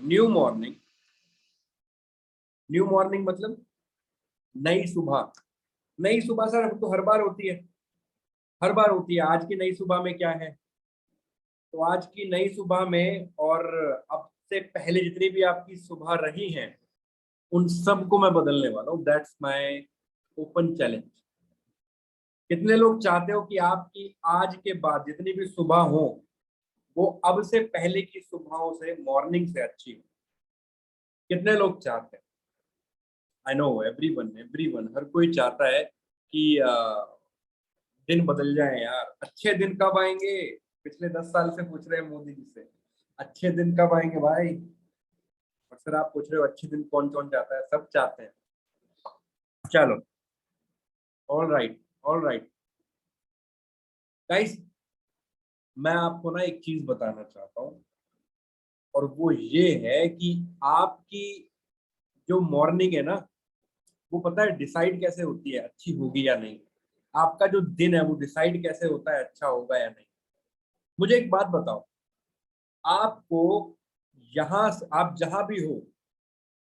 New morning. New morning मतलब नई सुबह। नई सुबह सर तो हर बार होती है, हर बार होती है। आज की नई सुबह में क्या है? तो आज की नई सुबह में और अब से पहले जितनी भी आपकी सुबह रही हैं उन सबको मैं बदलने वाला हूँ। That's my open challenge. कितने लोग चाहते हो कि आपकी आज के बाद जितनी भी सुबह हो वो अब से पहले की सुबहों से, मॉर्निंग से अच्छी हो? कितने लोग चाहते हैं? आई नो एवरीवन, एवरीवन, हर कोई चाहता है कि दिन बदल जाए यार। अच्छे दिन कब आएंगे? पिछले 10 साल से पूछ रहे हैं मोदी जी से, अच्छे दिन कब आएंगे भाई? अक्सर आप पूछ रहे हो अच्छे दिन कौन कौन चाहता है? सब चाहते हैं। चलो, all right, all right guys, मैं आपको ना एक चीज बताना चाहता हूँ, और वो ये है कि आपकी जो मॉर्निंग है ना, वो पता है डिसाइड कैसे होती है अच्छी होगी या नहीं? आपका जो दिन है वो डिसाइड कैसे होता है अच्छा होगा या नहीं? मुझे एक बात बताओ, आपको यहाँ से, आप जहां भी हो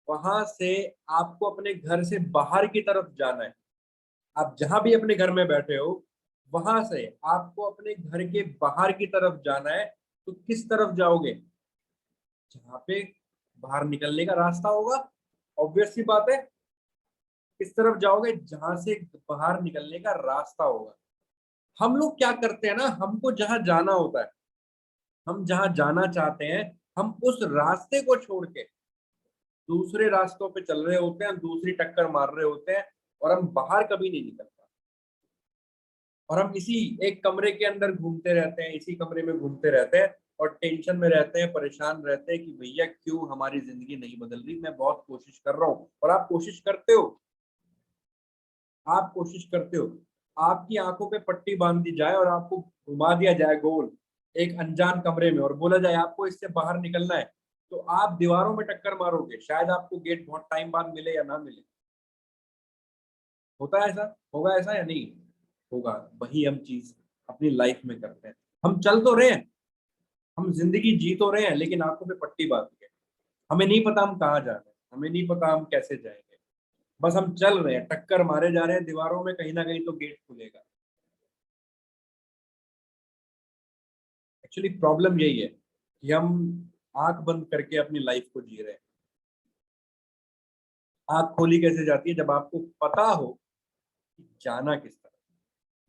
वहां से आपको अपने घर से बाहर की तरफ जाना है। आप जहां भी अपने घर में बैठे हो वहां से आपको अपने घर के बाहर की तरफ जाना है। तो किस तरफ जाओगे? जहां पे बाहर निकलने का रास्ता होगा। ऑब्वियस सी बात है, किस तरफ जाओगे? जहां से बाहर निकलने का रास्ता होगा। हम लोग क्या करते हैं ना, हमको जहां जाना होता है, हम जहां जाना चाहते हैं, हम उस रास्ते को छोड़ के दूसरे रास्तों पे चल रहे होते हैं, दूसरी टक्कर मार रहे होते हैं, और हम बाहर कभी नहीं निकल पाते। और हम इसी एक कमरे के अंदर घूमते रहते हैं, इसी कमरे में घूमते रहते हैं, और टेंशन में रहते हैं, परेशान रहते हैं कि भैया क्यों हमारी जिंदगी नहीं बदल रही? मैं बहुत कोशिश कर रहा हूँ, और आप कोशिश करते हो, आप कोशिश करते हो। आपकी आंखों पे पट्टी बांध दी जाए और आपको घुमा दिया जाए गोल एक अनजान कमरे में, और बोला जाए आपको इससे बाहर निकलना है, तो आप दीवारों में टक्कर मारोगे। शायद आपको गेट बहुत टाइम बाद मिले या ना मिले। होता है ऐसा? होगा ऐसा या नहीं होगा? वही हम चीज अपनी लाइफ में करते हैं। हम चल तो रहे हैं, हम जिंदगी जी तो रहे हैं, लेकिन आंखों पे पट्टी बांध के हमें नहीं पता हम कहाँ जा रहे हैं, हमें नहीं पता हम कैसे जाएंगे। बस हम चल रहे हैं, टक्कर मारे जा रहे हैं दीवारों में, कहीं ना कहीं तो गेट खुलेगा। एक्चुअली प्रॉब्लम यही है कि हम आंख बंद करके अपनी लाइफ को जी रहे हैं। आंख खोली कैसे जाती है? जब आपको पता हो कि जाना किस तरफ।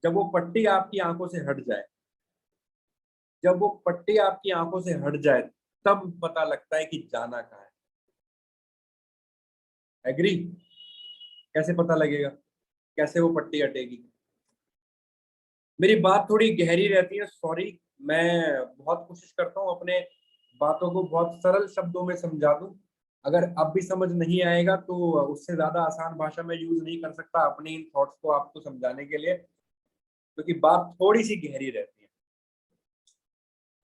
जब वो पट्टी आपकी आंखों से हट जाए, जब वो पट्टी आपकी आंखों से हट जाए, तब पता लगता है कि जाना कहाँ है। एग्री? कैसे पता लगेगा? कैसे वो पट्टी हटेगी? मेरी बात थोड़ी गहरी रहती है, सॉरी। मैं बहुत कोशिश करता हूँ अपने बातों को बहुत सरल शब्दों में समझा दूं। अगर अब भी समझ नहीं आएगा तो उससे ज्यादा आसान भाषा में यूज नहीं कर सकता अपने इन थॉट्स को आपको समझाने के लिए, क्योंकि बात थोड़ी सी गहरी रहती है।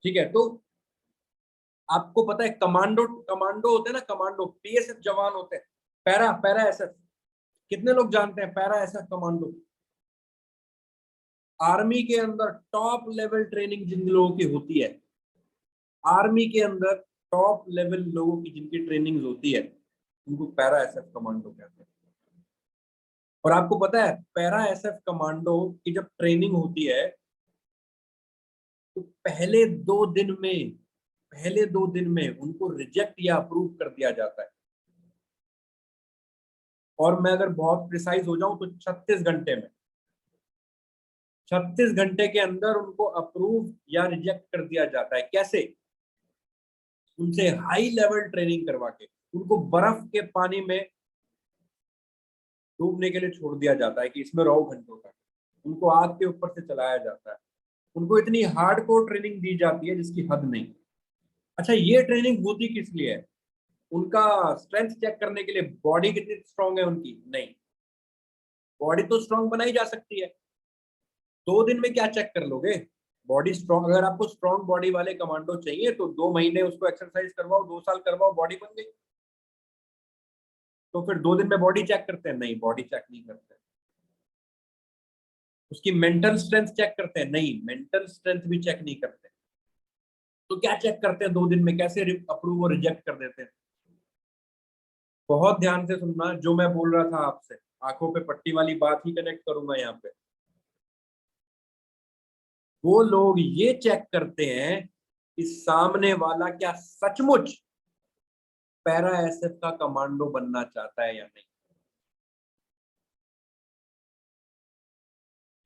ठीक है, तो आपको पता है कमांडो, कमांडो होते हैं ना, कमांडो पीएसएफ जवान होते हैं, पैरा पैरा एसएफ। कितने लोग जानते हैं पैरा एसएफ कमांडो? आर्मी के अंदर टॉप लेवल ट्रेनिंग जिन लोगों की होती है, आर्मी के अंदर टॉप लेवल लोगों की जिनकी ट्रेनिंग होती है, उनको पैरा एसएफ कमांडो कहते हैं। और आपको पता है पैरा एसएफ कमांडो की जब ट्रेनिंग होती है तो पहले 2 दिन में उनको रिजेक्ट या अप्रूव कर दिया जाता है। और मैं अगर बहुत प्रिसाइज हो जाऊं तो 36 घंटे में, 36 घंटे के अंदर उनको अप्रूव या रिजेक्ट कर दिया जाता है। कैसे? उनसे हाई लेवल ट्रेनिंग करवा के उनको बर्फ के पानी में डूबने के लिए छोड़ दिया जाता है कि इसमें रहो घंटों तक। उनको आग के ऊपर से चलाया जाता है। उनको इतनी हार्डकोर ट्रेनिंग दी जाती है जिसकी हद नहीं। अच्छा, ये ट्रेनिंग होती किस लिए है? उनका स्ट्रेंथ चेक करने के लिए, बॉडी कितनी स्ट्रांग है उनकी? नहीं। बॉडी तो स्ट्रांग बनाई जा सकती है, 2 दिन में क्या चेक कर लोगे? बॉडी स्ट्रांग, अगर आपको स्ट्रांग बॉडी वाले कमांडो चाहिए तो 2 महीने उसको एक्सरसाइज करवाओ, 2 साल करवाओ, बॉडी बन गई। तो फिर 2 दिन में बॉडी चेक करते हैं? नहीं, बॉडी चेक नहीं करते। उसकी मेंटल स्ट्रेंथ चेक करते हैं? नहीं, मेंटल स्ट्रेंथ भी चेक नहीं करते। तो क्या चेक करते हैं 2 दिन में, कैसे अप्रूव और रिजेक्ट कर देते हैं? बहुत ध्यान से सुनना जो मैं बोल रहा था आपसे, आंखों पे पट्टी वाली बात ही कनेक्ट करूंगा यहाँ पे। वो लोग ये चेक करते हैं कि सामने वाला क्या सचमुच पैरा एसएफ का कमांडो बनना चाहता है या नहीं।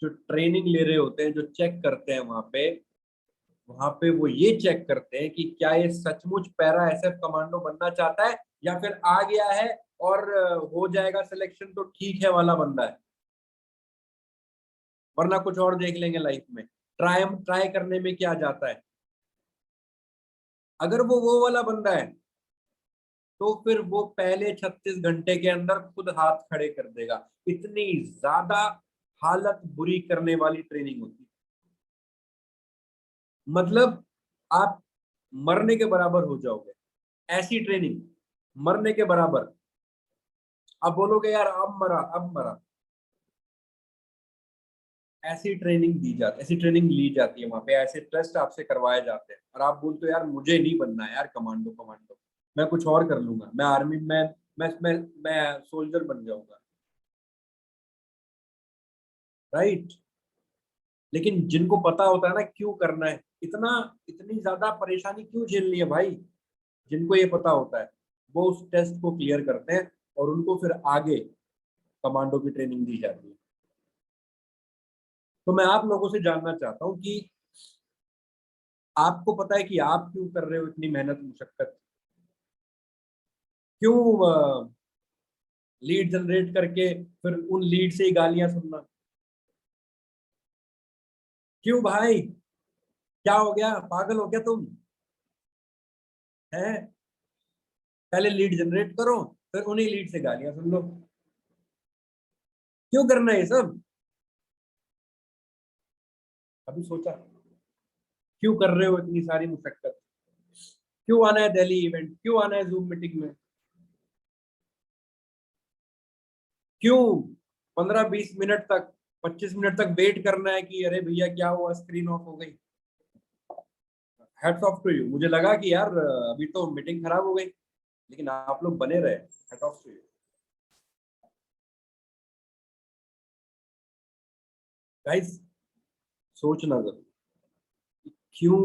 जो ट्रेनिंग ले रहे होते हैं, जो चेक करते हैं वहां पे वो ये चेक करते हैं कि क्या ये सचमुच पैरा एसएफ कमांडो बनना चाहता है, या फिर आ गया है और हो जाएगा सिलेक्शन तो ठीक है वाला बंदा है, वरना कुछ और देख लेंगे लाइफ में। ट्राई ट्राई करने में क्या जाता है? अगर वो वाला बंदा है तो फिर वो पहले 36 घंटे के अंदर खुद हाथ खड़े कर देगा। इतनी ज्यादा हालत बुरी करने वाली ट्रेनिंग होती है। मतलब आप मरने के बराबर हो जाओगे, ऐसी ट्रेनिंग, मरने के बराबर। आप बोलोगे यार अब मरा अब मरा। ऐसी ट्रेनिंग दी जाती, ऐसी ट्रेनिंग ली जाती है वहां पे, ऐसे टेस्ट आपसे करवाए जाते हैं, और आप बोलते हो यार मुझे नहीं बनना है यार कमांडो, कमांडो मैं कुछ और कर लूंगा, मैं आर्मी में मैं सोल्जर बन जाऊंगा। राइट। लेकिन जिनको पता होता है ना क्यों करना है, इतना इतनी ज्यादा परेशानी क्यों झेलनी है भाई, जिनको ये पता होता है वो उस टेस्ट को क्लियर करते हैं और उनको फिर आगे कमांडो की ट्रेनिंग दी जाती है। तो मैं आप लोगों से जानना चाहता हूँ कि आपको पता है कि आप क्यों कर रहे हो इतनी मेहनत मुशक्कत? क्यों लीड जनरेट करके फिर उन लीड से ही गालियां सुनना? क्यों भाई? क्या हो गया, पागल हो गया तुम? हैं? पहले लीड जनरेट करो, फिर उन्हीं लीड से गालियां सुन लो। क्यों करना है ये सब? अभी सोचा क्यों कर रहे हो इतनी सारी मुशक्कत? क्यों आना है दिल्ली इवेंट, क्यों आना है जूम मीटिंग में? क्यों 15-20 मिनट तक, 25 मिनट तक वेट करना है कि अरे भैया क्या हुआ, स्क्रीन ऑफ हो गई? Hats off to you. मुझे लगा कि यार अभी तो मीटिंग खराब हो गई, लेकिन आप लोग बने रहे। Hat off to you guys. सोचना जरूर क्यों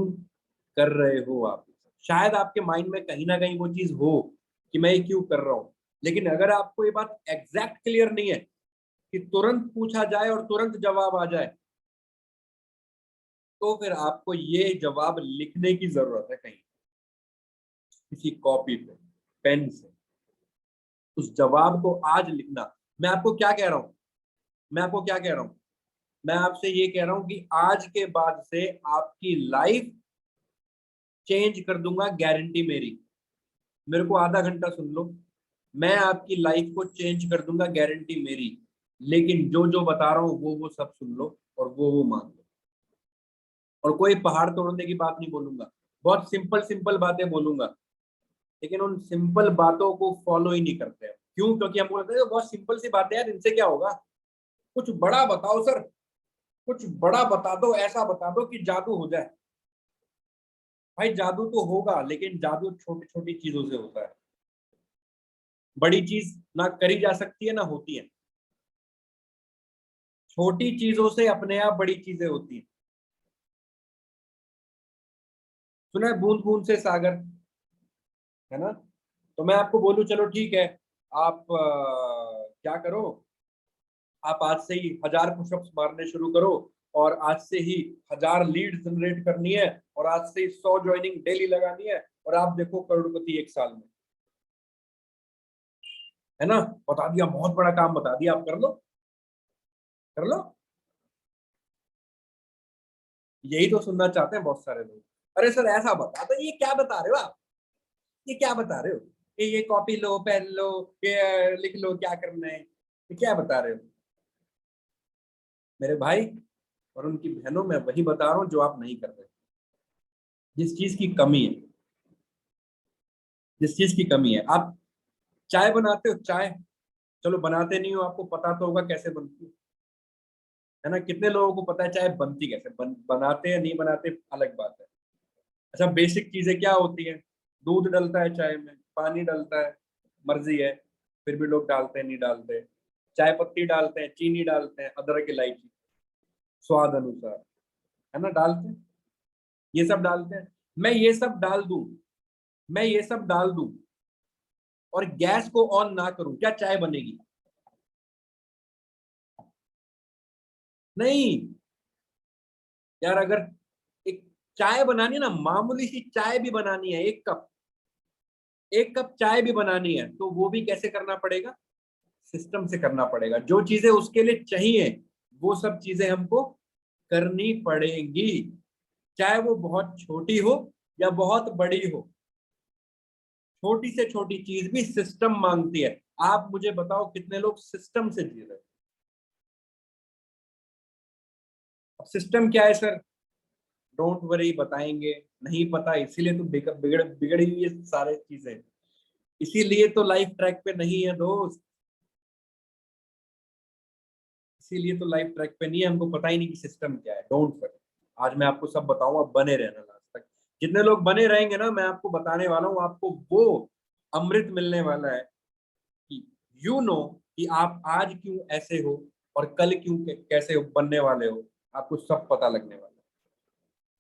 कर रहे हो आप। शायद आपके माइंड में कहीं ना कहीं वो चीज हो कि मैं ये क्यों कर रहा हूं, लेकिन अगर आपको ये बात एग्जैक्ट क्लियर नहीं है कि तुरंत पूछा जाए और तुरंत जवाब आ जाए, तो फिर आपको ये जवाब लिखने की जरूरत है कहीं, किसी कॉपी पे, पेन से। उस जवाब को आज लिखना। मैं आपको क्या कह रहा हूं, मैं आपको क्या कह रहा हूं, मैं आपसे ये कह रहा हूं कि आज के बाद से आपकी लाइफ चेंज कर दूंगा, गारंटी मेरी। मेरे को आधा घंटा सुन लो, मैं आपकी लाइफ को चेंज कर दूंगा, गारंटी मेरी। लेकिन जो जो बता रहा हूँ वो सब सुन लो और वो मान लो। और कोई पहाड़ तोड़ने की बात नहीं बोलूंगा, बहुत सिंपल सिंपल बातें बोलूंगा। लेकिन उन सिंपल बातों को फॉलो ही नहीं करते हैं। क्यों? क्योंकि हम बोलते हैं बहुत सिंपल सी बातें यार, इनसे क्या होगा, कुछ बड़ा बताओ सर, कुछ बड़ा बता दो, ऐसा बता दो कि जादू हो जाए। भाई जादू तो होगा, लेकिन जादू छोटी छोटी चीजों से होता है। बड़ी चीज ना करी जा सकती है ना होती है। छोटी चीजों से अपने आप बड़ी चीजें होती हैं। सुना है बूंद बूंद से सागर, है ना? तो मैं आपको बोलूं चलो ठीक है, आप क्या करो, आप आज से ही 1000 पुशअप्स मारने शुरू करो, और आज से ही 1000 लीड जनरेट करनी है, और आज से ही 100 ज्वाइनिंग डेली लगानी है, और आप देखो करोड़पति 1 साल में। है ना? बता दिया, बहुत बड़ा काम बता दिया, आप कर लो, कर लो। यही तो सुनना चाहते हैं बहुत सारे लोग। अरे सर ऐसा बता दो, ये क्या बता रहे हो आप, ये क्या बता रहे हो, ये कॉपी लो, पेन लो, ये लिख लो, क्या करना है, ये क्या बता रहे हो? मेरे भाई और उनकी बहनों, मैं वही बता रहा हूँ जो आप नहीं कर रहे। जिस चीज की कमी है, जिस चीज की कमी है, आप चाय बनाते हो, चाय, चलो बनाते नहीं हो, आपको पता तो होगा कैसे बनती है ना? कितने लोगों को पता है चाय बनती कैसे, बनाते या नहीं बनाते अलग बात है। अच्छा, बेसिक चीजें क्या होती हैं? दूध डलता है चाय में, पानी डलता है, मर्जी है, फिर भी लोग डालते हैं, नहीं डालते। चाय पत्ती डालते हैं, चीनी डालते हैं, अदरक इलायची, स्वाद अनुसार, है ना, डालते हैं। ये सब डालते हैं। मैं ये सब डाल दूं, मैं ये सब डाल दूं और गैस को ऑन ना करूं, क्या चाय बनेगी? नहीं यार, अगर एक चाय बनानी है ना, मामूली सी चाय भी बनानी है, एक कप चाय भी बनानी है, तो वो भी कैसे करना पड़ेगा? सिस्टम से करना पड़ेगा। जो चीजें उसके लिए चाहिए वो सब चीजें हमको करनी पड़ेंगी, चाहे वो बहुत छोटी हो या बहुत बड़ी हो। छोटी से छोटी चीज भी सिस्टम मांगती है। आप मुझे बताओ कितने लोग सिस्टम से जी रहे हैं? अब सिस्टम क्या है सर? डोंट वरी, बताएंगे। नहीं पता, इसीलिए तो बिगड़ बिगड़ी हुई है सारे चीजें। इसीलिए तो लाइफ ट्रैक पे नहीं है दोस्त, इसीलिए तो लाइफ ट्रैक पे नहीं है। हमको पता ही नहीं कि सिस्टम क्या है। डोंट वरी, आज मैं आपको सब बताऊंगा, बने रहना लास्ट तक। जितने लोग बने रहेंगे ना, मैं आपको बताने वाला हूँ, आपको वो अमृत मिलने वाला है कि कि आप आज क्यों ऐसे हो और कल क्यों कैसे हो बनने वाले हो। आपको सब पता लगने वाला है।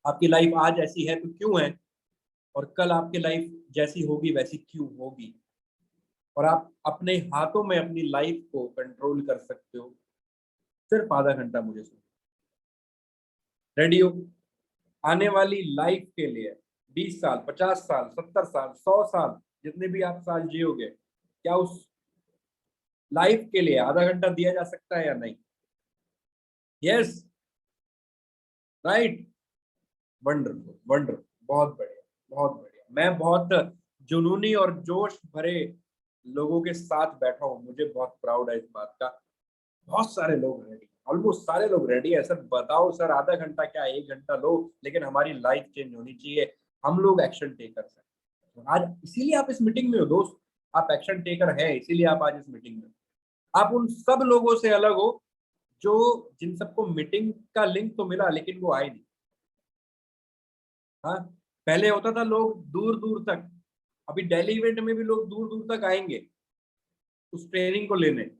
आपकी लाइफ आज ऐसी है तो क्यों है, और कल आपकी लाइफ जैसी होगी वैसी क्यों होगी। और आप अपने हाथों में अपनी लाइफ को कंट्रोल कर सकते हो, सिर्फ आधा घंटा मुझे सुनो। रेडी हो आने वाली लाइफ के लिए? 20 साल, 50 साल, 70 साल, 100 साल, जितने भी आप साल जियोगे, क्या उस लाइफ के लिए आधा घंटा दिया जा सकता है या नहीं? यस, राइट, वंडरफुल, वंडरफुल, बहुत बढ़िया, बहुत बढ़िया। मैं बहुत जुनूनी और जोश भरे लोगों के साथ बैठा हूँ, मुझे बहुत प्राउड है इस बात का। बहुत सारे लोग रेडी, ऑलमोस्ट सारे लोग रेडी है। सर बताओ सर, आधा घंटा क्या, 1 घंटा लो, लेकिन हमारी लाइफ चेंज होनी चाहिए। हम लोग एक्शन टेकर सर, तो आज इसीलिए आप इस मीटिंग में हो दोस्त। आप एक्शन टेकर हैं, इसीलिए आप आज इस मीटिंग में हो। आप उन सब लोगों से अलग हो जो जिन सबको मीटिंग का लिंक तो मिला लेकिन वो आए नहीं। हाँ, पहले होता था लोग दूर दूर तक, अभी दिल्ली इवेंट में भी लोग दूर दूर तक आएंगे उस ट्रेनिंग को लेने।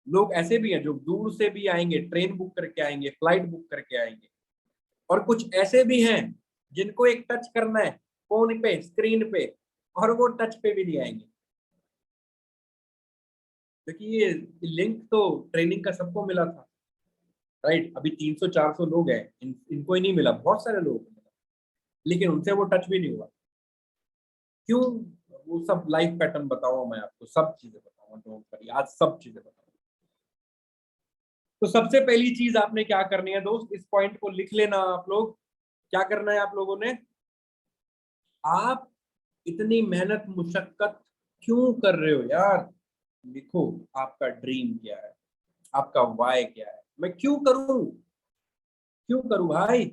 लोग ऐसे भी हैं जो दूर से भी आएंगे, ट्रेन बुक करके आएंगे, फ्लाइट बुक करके आएंगे। और कुछ ऐसे भी हैं जिनको एक टच करना है फोन पे, स्क्रीन पे, और वो टच पे भी नहीं आएंगे, क्योंकि ये लिंक तो ट्रेनिंग का सबको मिला था। राइट, अभी 300 400 लोग हैं, इनको ही नहीं मिला, बहुत सारे लोगों को मिला, लेकिन उनसे वो टच भी नहीं हुआ। क्यों? वो सब लाइफ पैटर्न बताऊंगा मैं आपको, सब चीजें बताऊंगा, डोंट वरी, आज सब चीजें बताऊंगा। तो सबसे पहली चीज आपने क्या करनी है दोस्त, इस पॉइंट को लिख लेना आप लोग। क्या करना है आप लोगों ने? आप इतनी मेहनत मुशक्कत क्यों कर रहे हो यार? लिखो, आपका ड्रीम क्या है, आपका वाय क्या है। मैं क्यों करूं, क्यों करूं भाई,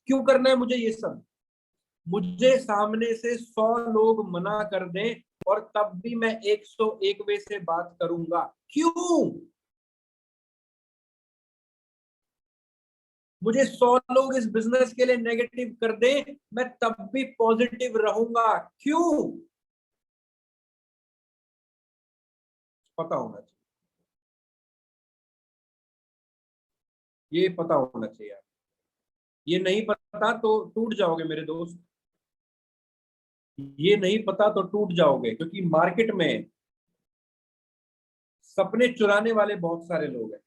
क्यों करना है मुझे ये सब? मुझे सामने से 100 लोग मना कर दें और तब भी मैं 101वें से बात करूंगा, क्यों? मुझे 100 लोग इस बिजनेस के लिए नेगेटिव कर दें, मैं तब भी पॉजिटिव रहूंगा, क्यों? पता होना चाहिए, ये पता होना चाहिए। ये नहीं पता तो टूट जाओगे मेरे दोस्त, ये नहीं पता तो टूट जाओगे, क्योंकि मार्केट में सपने चुराने वाले बहुत सारे लोग हैं।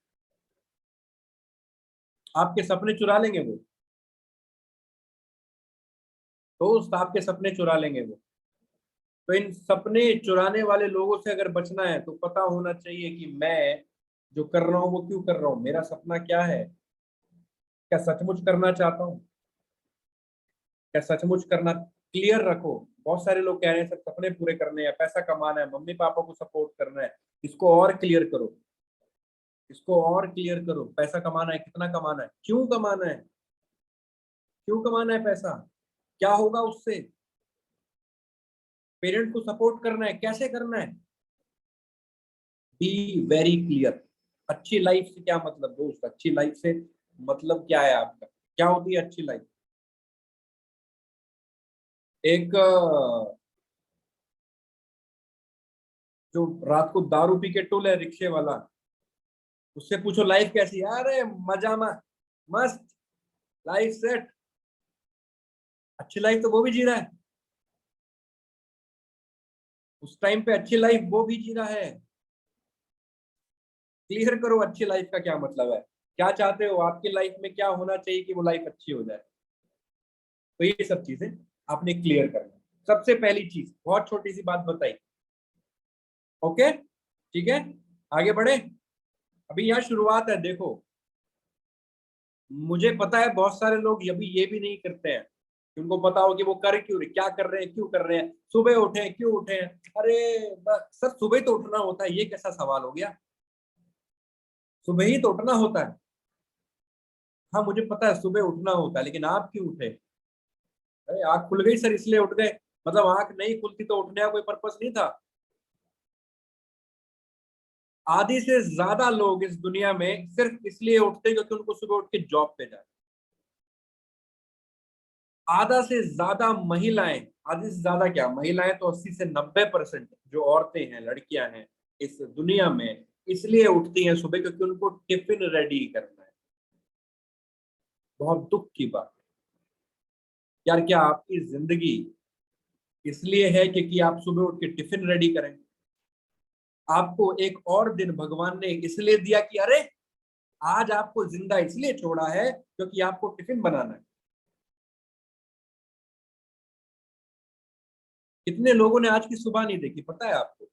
आपके सपने चुरा लेंगे वो दोस्त, आपके सपने चुरा लेंगे वो। तो इन सपने चुराने वाले लोगों से अगर बचना है तो पता होना चाहिए कि मैं जो कर रहा हूँ वो क्यों कर रहा हूँ, मेरा सपना क्या है, क्या सचमुच करना चाहता हूँ, क्या सचमुच करना। क्लियर रखो। बहुत सारे लोग कह रहे हैं सर सपने पूरे करने हैं, पैसा कमाना है, मम्मी पापा को सपोर्ट करना है। इसको और क्लियर करो, इसको और क्लियर करो। पैसा कमाना है, कितना कमाना है, क्यों कमाना है, क्यों कमाना है पैसा, क्या होगा उससे, पेरेंट को सपोर्ट करना है, कैसे करना है। Be very clear. अच्छी लाइफ से क्या मतलब दोस्त, अच्छी लाइफ से मतलब क्या है आपका? क्या होती है अच्छी लाइफ? एक जो रात को दारू पी के टुल है रिक्शे वाला, उससे पूछो लाइफ कैसी है, अरे मजा में, मस्त, लाइफ सेट। अच्छी लाइफ तो वो भी जी रहा है, उस टाइम पे अच्छी लाइफ वो भी जी रहा है। क्लियर करो अच्छी लाइफ का क्या मतलब है, क्या चाहते हो, आपकी लाइफ में क्या होना चाहिए कि वो लाइफ अच्छी हो जाए। तो ये सब चीजें आपने क्लियर करना। सबसे पहली चीज, बहुत छोटी सी बात बताई। ओके, ठीक है, आगे बढ़े। अभी यहाँ शुरुआत है, देखो। मुझे पता है बहुत सारे लोग ये भी नहीं करते हैं कि उनको पता हो कि वो कर क्यों रहे, क्या कर रहे हैं, क्यों कर रहे हैं, सुबह उठे क्यों उठे हैं। अरे बस सर, सुबह तो उठना होता है, ये कैसा सवाल हो गया? सुबह ही तो उठना होता है। हाँ मुझे पता है सुबह उठना होता है, लेकिन आप क्यों उठे? अरे आंख खुल गई सर इसलिए उठ गए, मतलब आंख नहीं खुलती तो उठने का कोई पर्पस नहीं था। आधी से ज्यादा लोग इस दुनिया में सिर्फ इसलिए उठते हैं क्योंकि उनको सुबह उठ के जॉब पे जाए। आधा से ज्यादा महिलाएं, आधी से ज्यादा क्या, महिलाएं तो 80 से 90% जो औरतें हैं, लड़कियां हैं इस दुनिया में, इसलिए उठती हैं सुबह क्योंकि उनको टिफिन रेडी करना है। बहुत दुख की बात है यार, क्या आपकी जिंदगी इसलिए है कि आप सुबह उठ के टिफिन रेडी करें? आपको एक और दिन भगवान ने इसलिए दिया कि अरे आज आपको जिंदा इसलिए छोड़ा है क्योंकि आपको टिफिन बनाना है। कितने लोगों ने आज की सुबह नहीं देखी पता है आपको?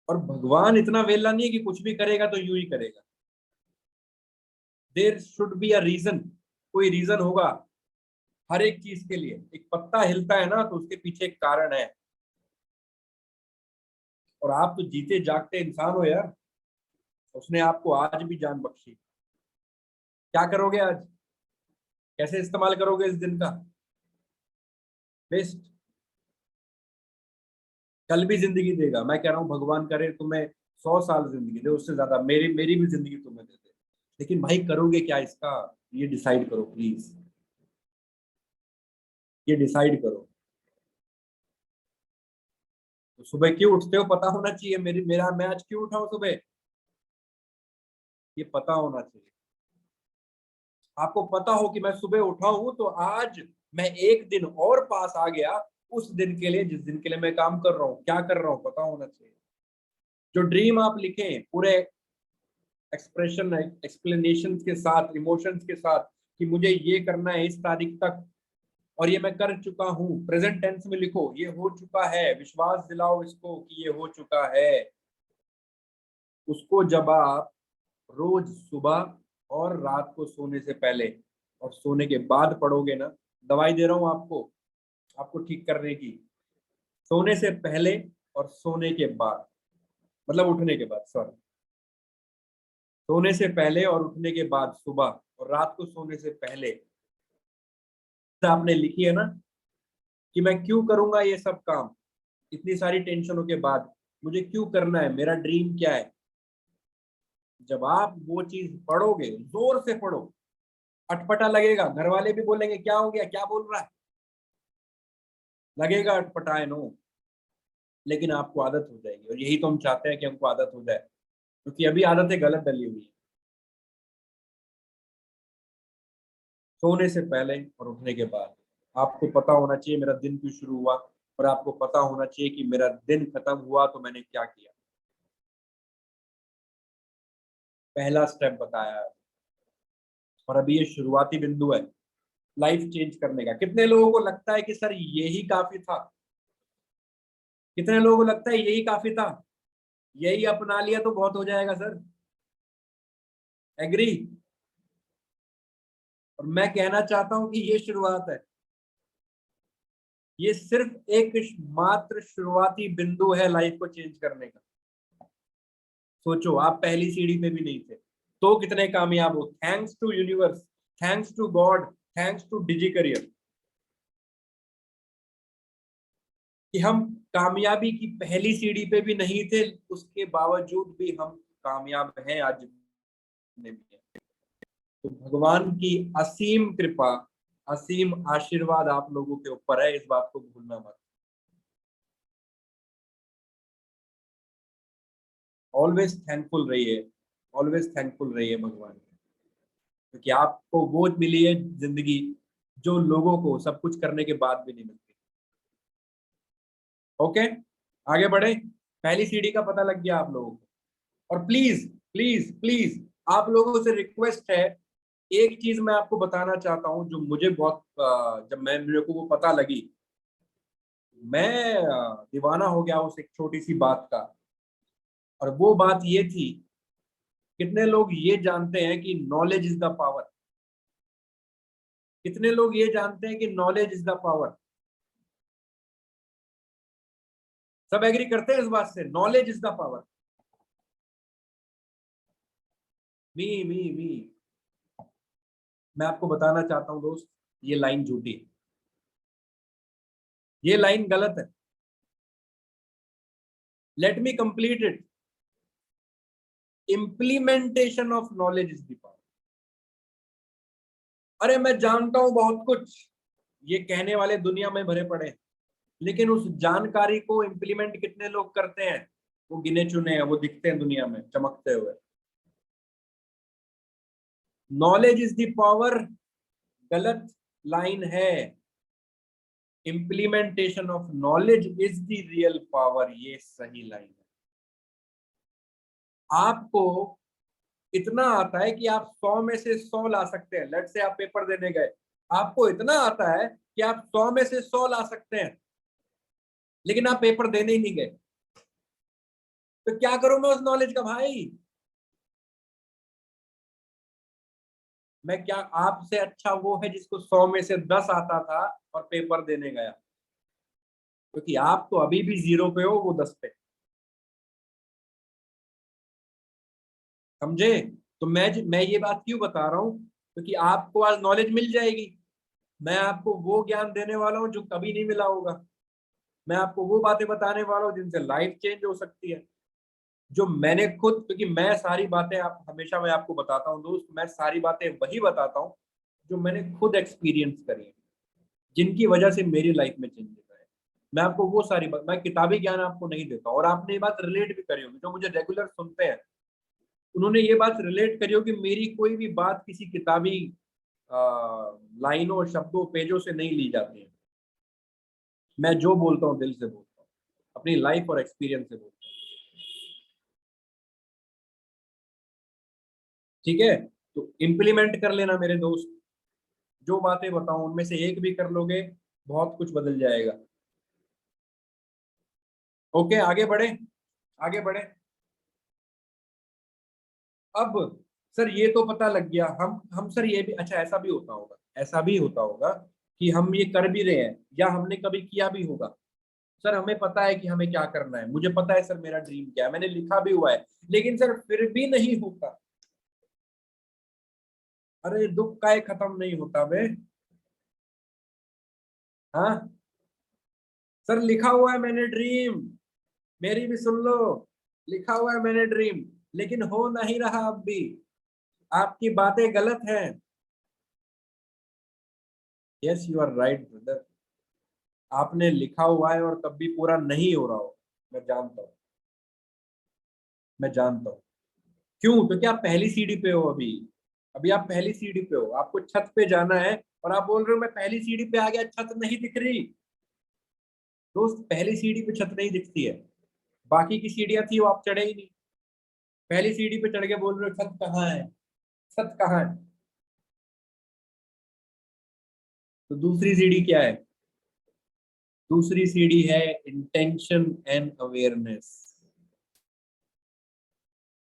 और भगवान इतना वेला नहीं है कि कुछ भी करेगा तो यूं ही करेगा। There should be a reason, कोई रीजन होगा हर एक चीज के लिए। एक पत्ता हिलता है ना तो उसके पीछे एक कारण है। और आप तो जीते जागते इंसान हो यार, उसने आपको आज भी जान बख्शी। क्या करोगे आज, कैसे इस्तेमाल करोगे इस दिन का? बेस्ट। कल भी जिंदगी देगा, मैं कह रहा हूँ भगवान करे तुम्हें 100 साल जिंदगी दे, उससे ज्यादा, मेरी मेरी भी जिंदगी तुम्हें दे दे। लेकिन भाई करोगे क्या इसका, ये डिसाइड करो प्लीज, ये डिसाइड करो। तो सुबह क्यों उठते हो पता होना चाहिए, मेरा मैं आज क्यों उठा हूं सुबह, ये पता होना चाहिए। आपको पता हो कि मैं सुबह उठा हूं तो आज मैं एक दिन और पास आ गया उस दिन के लिए जिस दिन के लिए मैं काम कर रहा हूँ, क्या कर रहा हूँ पता होना चाहिए। जो ड्रीम आप लिखे पूरे एक्सप्रेशन एक्सप्लेनेशन के साथ, इमोशंस के साथ, कि मुझे ये करना है इस तारीख तक और ये मैं कर चुका हूँ, प्रेजेंट टेंस में लिखो ये हो चुका है, विश्वास दिलाओ इसको कि ये हो चुका है। उसको जब आप रोज सुबह और रात को सोने से पहले और सोने के बाद पढ़ोगे ना, दवाई दे रहा हूं आपको, आपको ठीक करने की। सोने से पहले और सोने के बाद, मतलब उठने के बाद, सॉरी, सोने से पहले और उठने के बाद सुबह, और रात को सोने से पहले आपने लिखी है ना कि मैं क्यों करूंगा ये सब काम, इतनी सारी टेंशनों के बाद मुझे क्यों करना है, मेरा ड्रीम क्या है। जब आप वो चीज पढ़ोगे, जोर से पढ़ो, अटपटा लगेगा, घर वाले भी बोलेंगे क्या हो गया, क्या बोल रहा है, लगेगा अटपटा, नो, लेकिन आपको आदत हो जाएगी। और यही तो हम चाहते हैं कि हमको आदत हो जाए, क्योंकि अभी आदतें गलत डली हुई है। सोने से पहले और उठने के बाद आपको पता होना चाहिए मेरा दिन क्यों शुरू हुआ, और आपको पता होना चाहिए कि मेरा दिन खत्म हुआ तो मैंने क्या किया। पहला स्टेप बताया है। और अभी ये शुरुआती बिंदु है लाइफ चेंज करने का। कितने लोगों को लगता है कि सर यही काफी था, कितने लोगों को लगता है यही काफी था, यही अपना लिया तो बहुत हो जाएगा सर? एग्री? और मैं कहना चाहता हूं कि ये शुरुआत है, ये सिर्फ एक मात्र शुरुआती बिंदु है लाइफ को चेंज करने का। सोचो आप पहली सीढ़ी पे भी नहीं थे तो कितने कामयाब हो, thanks to universe, thanks to God, thanks to Digi career, कि हम कामयाबी की पहली सीढ़ी पे भी नहीं थे, उसके बावजूद भी हम कामयाब हैं आज। भी है। तो भगवान की असीम कृपा, असीम आशीर्वाद आप लोगों के ऊपर है, इस बात को भूलना मत। ऑलवेज थैंकफुल रहिए, ऑलवेज थैंकफुल रहिए भगवान के, क्योंकि आपको वो मिली है जिंदगी जो लोगों को सब कुछ करने के बाद भी नहीं मिलती। ओके, आगे बढ़े। पहली सीढ़ी का पता लग गया आप लोगों को। और प्लीज प्लीज प्लीज आप लोगों से रिक्वेस्ट है, एक चीज मैं आपको बताना चाहता हूं जो मुझे बहुत जब मैं मेरे को वो पता लगी, मैं दीवाना हो गया उस एक छोटी सी बात का। और वो बात ये थी, कितने लोग ये जानते हैं कि नॉलेज इज द पावर? कितने लोग ये जानते हैं कि नॉलेज इज द पावर? सब एग्री करते हैं इस बात से, नॉलेज इज द पावर? मी मैं आपको बताना चाहता हूं दोस्त, ये लाइन झूठी है, ये लाइन गलत है। Let me complete it. Implementation of knowledge is the power. अरे मैं जानता हूं बहुत कुछ, ये कहने वाले दुनिया में भरे पड़े हैं, लेकिन उस जानकारी को इम्प्लीमेंट कितने लोग करते हैं? वो गिने चुने हैं, वो दिखते हैं दुनिया में चमकते हुए। नॉलेज इज द पावर गलत लाइन है। Implementation of knowledge is the real power, ये सही लाइन है। आपको इतना आता है कि आप 100 में से 100 ला सकते हैं। लेट से आप पेपर देने गए, आपको इतना आता है कि आप 100 में से 100 ला सकते हैं, लेकिन आप पेपर देने ही नहीं गए। तो क्या करूं मैं उस नॉलेज का भाई? मैं क्या, आपसे अच्छा वो है जिसको 100 में से 10 आता था और पेपर देने गया, क्योंकि आप तो अभी भी 0 पे हो, वो 10 पे। समझे? तो मैं ये बात क्यों बता रहा हूं, क्योंकि आपको आज नॉलेज मिल जाएगी। मैं आपको वो ज्ञान देने वाला हूं जो कभी नहीं मिला होगा। मैं आपको वो बातें बताने वाला हूँ जिनसे लाइफ चेंज हो सकती है। जो मैंने खुद, क्योंकि मैं सारी बातें आप हमेशा मैं आपको बताता हूँ दोस्त, मैं सारी बातें वही बताता हूँ जो मैंने खुद एक्सपीरियंस करी है, जिनकी वजह से मेरी लाइफ में चेंजेस आए। मैं आपको वो सारी बात, मैं किताबी ज्ञान आपको नहीं देता। और आपने ये बात रिलेट भी करी होगी, जो मुझे रेगुलर सुनते हैं उन्होंने ये बात रिलेट करी होगी, मेरी कोई भी बात किसी किताबी लाइनों, शब्दों, पेजों से नहीं ली जाती है। मैं जो बोलता हूँ दिल से बोलता हूँ, अपनी लाइफ और एक्सपीरियंस से बोलता हूँ। ठीक है? तो इम्प्लीमेंट कर लेना मेरे दोस्त, जो बातें बताऊं उनमें से एक भी कर लोगे, बहुत कुछ बदल जाएगा। ओके, आगे बढ़े, आगे बढ़े। अब सर ये तो पता लग गया, हम सर ये भी, अच्छा ऐसा भी होता होगा, ऐसा भी होता होगा कि हम ये कर भी रहे हैं या हमने कभी किया भी होगा। सर हमें पता है कि हमें क्या करना है, मुझे पता है सर मेरा ड्रीम क्या है, मैंने लिखा भी हुआ है, लेकिन सर फिर भी नहीं होता। अरे दुख का खत्म नहीं होता बे। हाँ सर, लिखा हुआ है मैंने ड्रीम, मेरी भी सुन लो। लिखा हुआ है मैंने ड्रीम, लेकिन हो नहीं रहा अब भी। आपकी बातें गलत हैं। Yes you are right brother, आपने लिखा हुआ है और तब भी पूरा नहीं हो रहा हो। मैं जानता हूँ, मैं जानता हूँ। क्यों? क्योंकि आप पहली सीढ़ी पे हो अभी। अभी आप पहली सीढ़ी पे हो, आपको छत पे जाना है, और आप बोल रहे हो मैं पहली सीढ़ी पे आ गया, छत नहीं दिख रही। दोस्त पहली सीढ़ी पे छत नहीं दिखती है, बाकी की सीढ़ियां थी वो आप चढ़े ही नहीं। पहली सीढ़ी पे चढ़ के बोल रहे हो छत कहाँ है, छत कहाँ है? तो दूसरी सीढ़ी क्या है? दूसरी सीढ़ी है इंटेंशन एंड अवेयरनेस।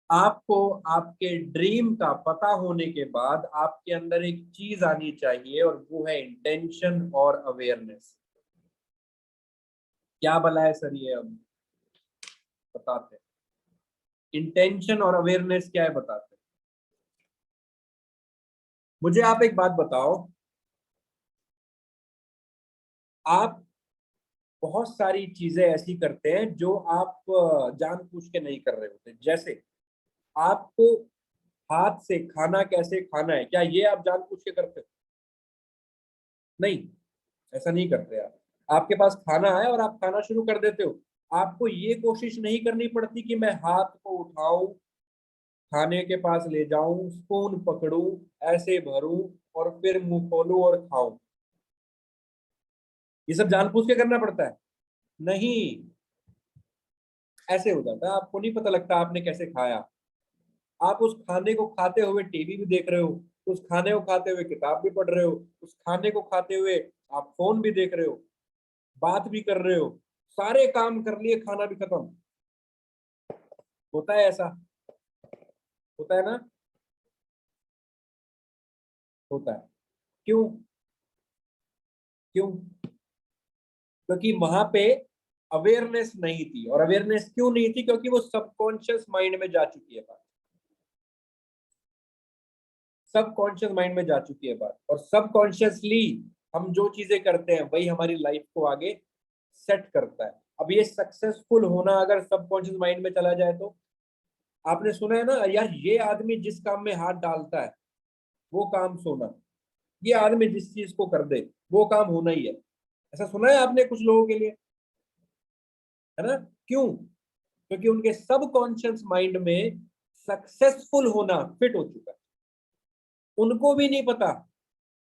आपको आपके ड्रीम का पता होने के बाद आपके अंदर एक चीज आनी चाहिए, और वो है इंटेंशन और अवेयरनेस। क्या भला है सर ये, अब बताते हैं। इंटेंशन और अवेयरनेस क्या है, बताते हैं। मुझे आप एक बात बताओ, आप बहुत सारी चीजें ऐसी करते हैं जो आप जानबूझ के नहीं कर रहे होते। जैसे आपको हाथ से खाना कैसे खाना है, क्या ये आप जानबूझ के करते हो? नहीं, ऐसा नहीं करते आप। आपके पास खाना है और आप खाना शुरू कर देते हो। आपको ये कोशिश नहीं करनी पड़ती कि मैं हाथ को उठाऊं, खाने के पास ले जाऊं, स्पून पकड़ूं, ऐसे भरूं और फिर मुंह खोलूं और खाऊं। ये सब जानबूझ के करना पड़ता है? नहीं, ऐसे हो जाता है, आपको नहीं पता लगता आपने कैसे खाया। आप उस खाने को खाते हुए टीवी भी देख रहे हो, उस खाने को खाते हुए किताब भी पढ़ रहे हो, उस खाने को खाते हुए आप फोन भी देख रहे हो, बात भी कर रहे हो, सारे काम कर लिए, खाना भी खत्म। होता है ऐसा? होता है ना? होता है। क्यों? क्यों? क्योंकि वहां पे अवेयरनेस नहीं थी। और अवेयरनेस क्यों नहीं थी? क्योंकि वो सबकॉन्शियस माइंड में जा चुकी है बात। सबकॉन्शियस माइंड में जा चुकी है बात, और सबकॉन्शियसली हम जो चीजें करते हैं वही हमारी लाइफ को आगे सेट करता है। अब ये सक्सेसफुल होना अगर सबकॉन्शियस माइंड में चला जाए तो, आपने सुना है ना यार, ये आदमी जिस काम में हाथ डालता है वो काम सोना, ये आदमी जिस चीज को कर दे वो काम होना ही है। ऐसा सुना है आपने कुछ लोगों के लिए, है ना? क्यों? क्योंकि उनके सबकॉन्शियस माइंड में सक्सेसफुल होना फिट हो चुका है। उनको भी नहीं पता,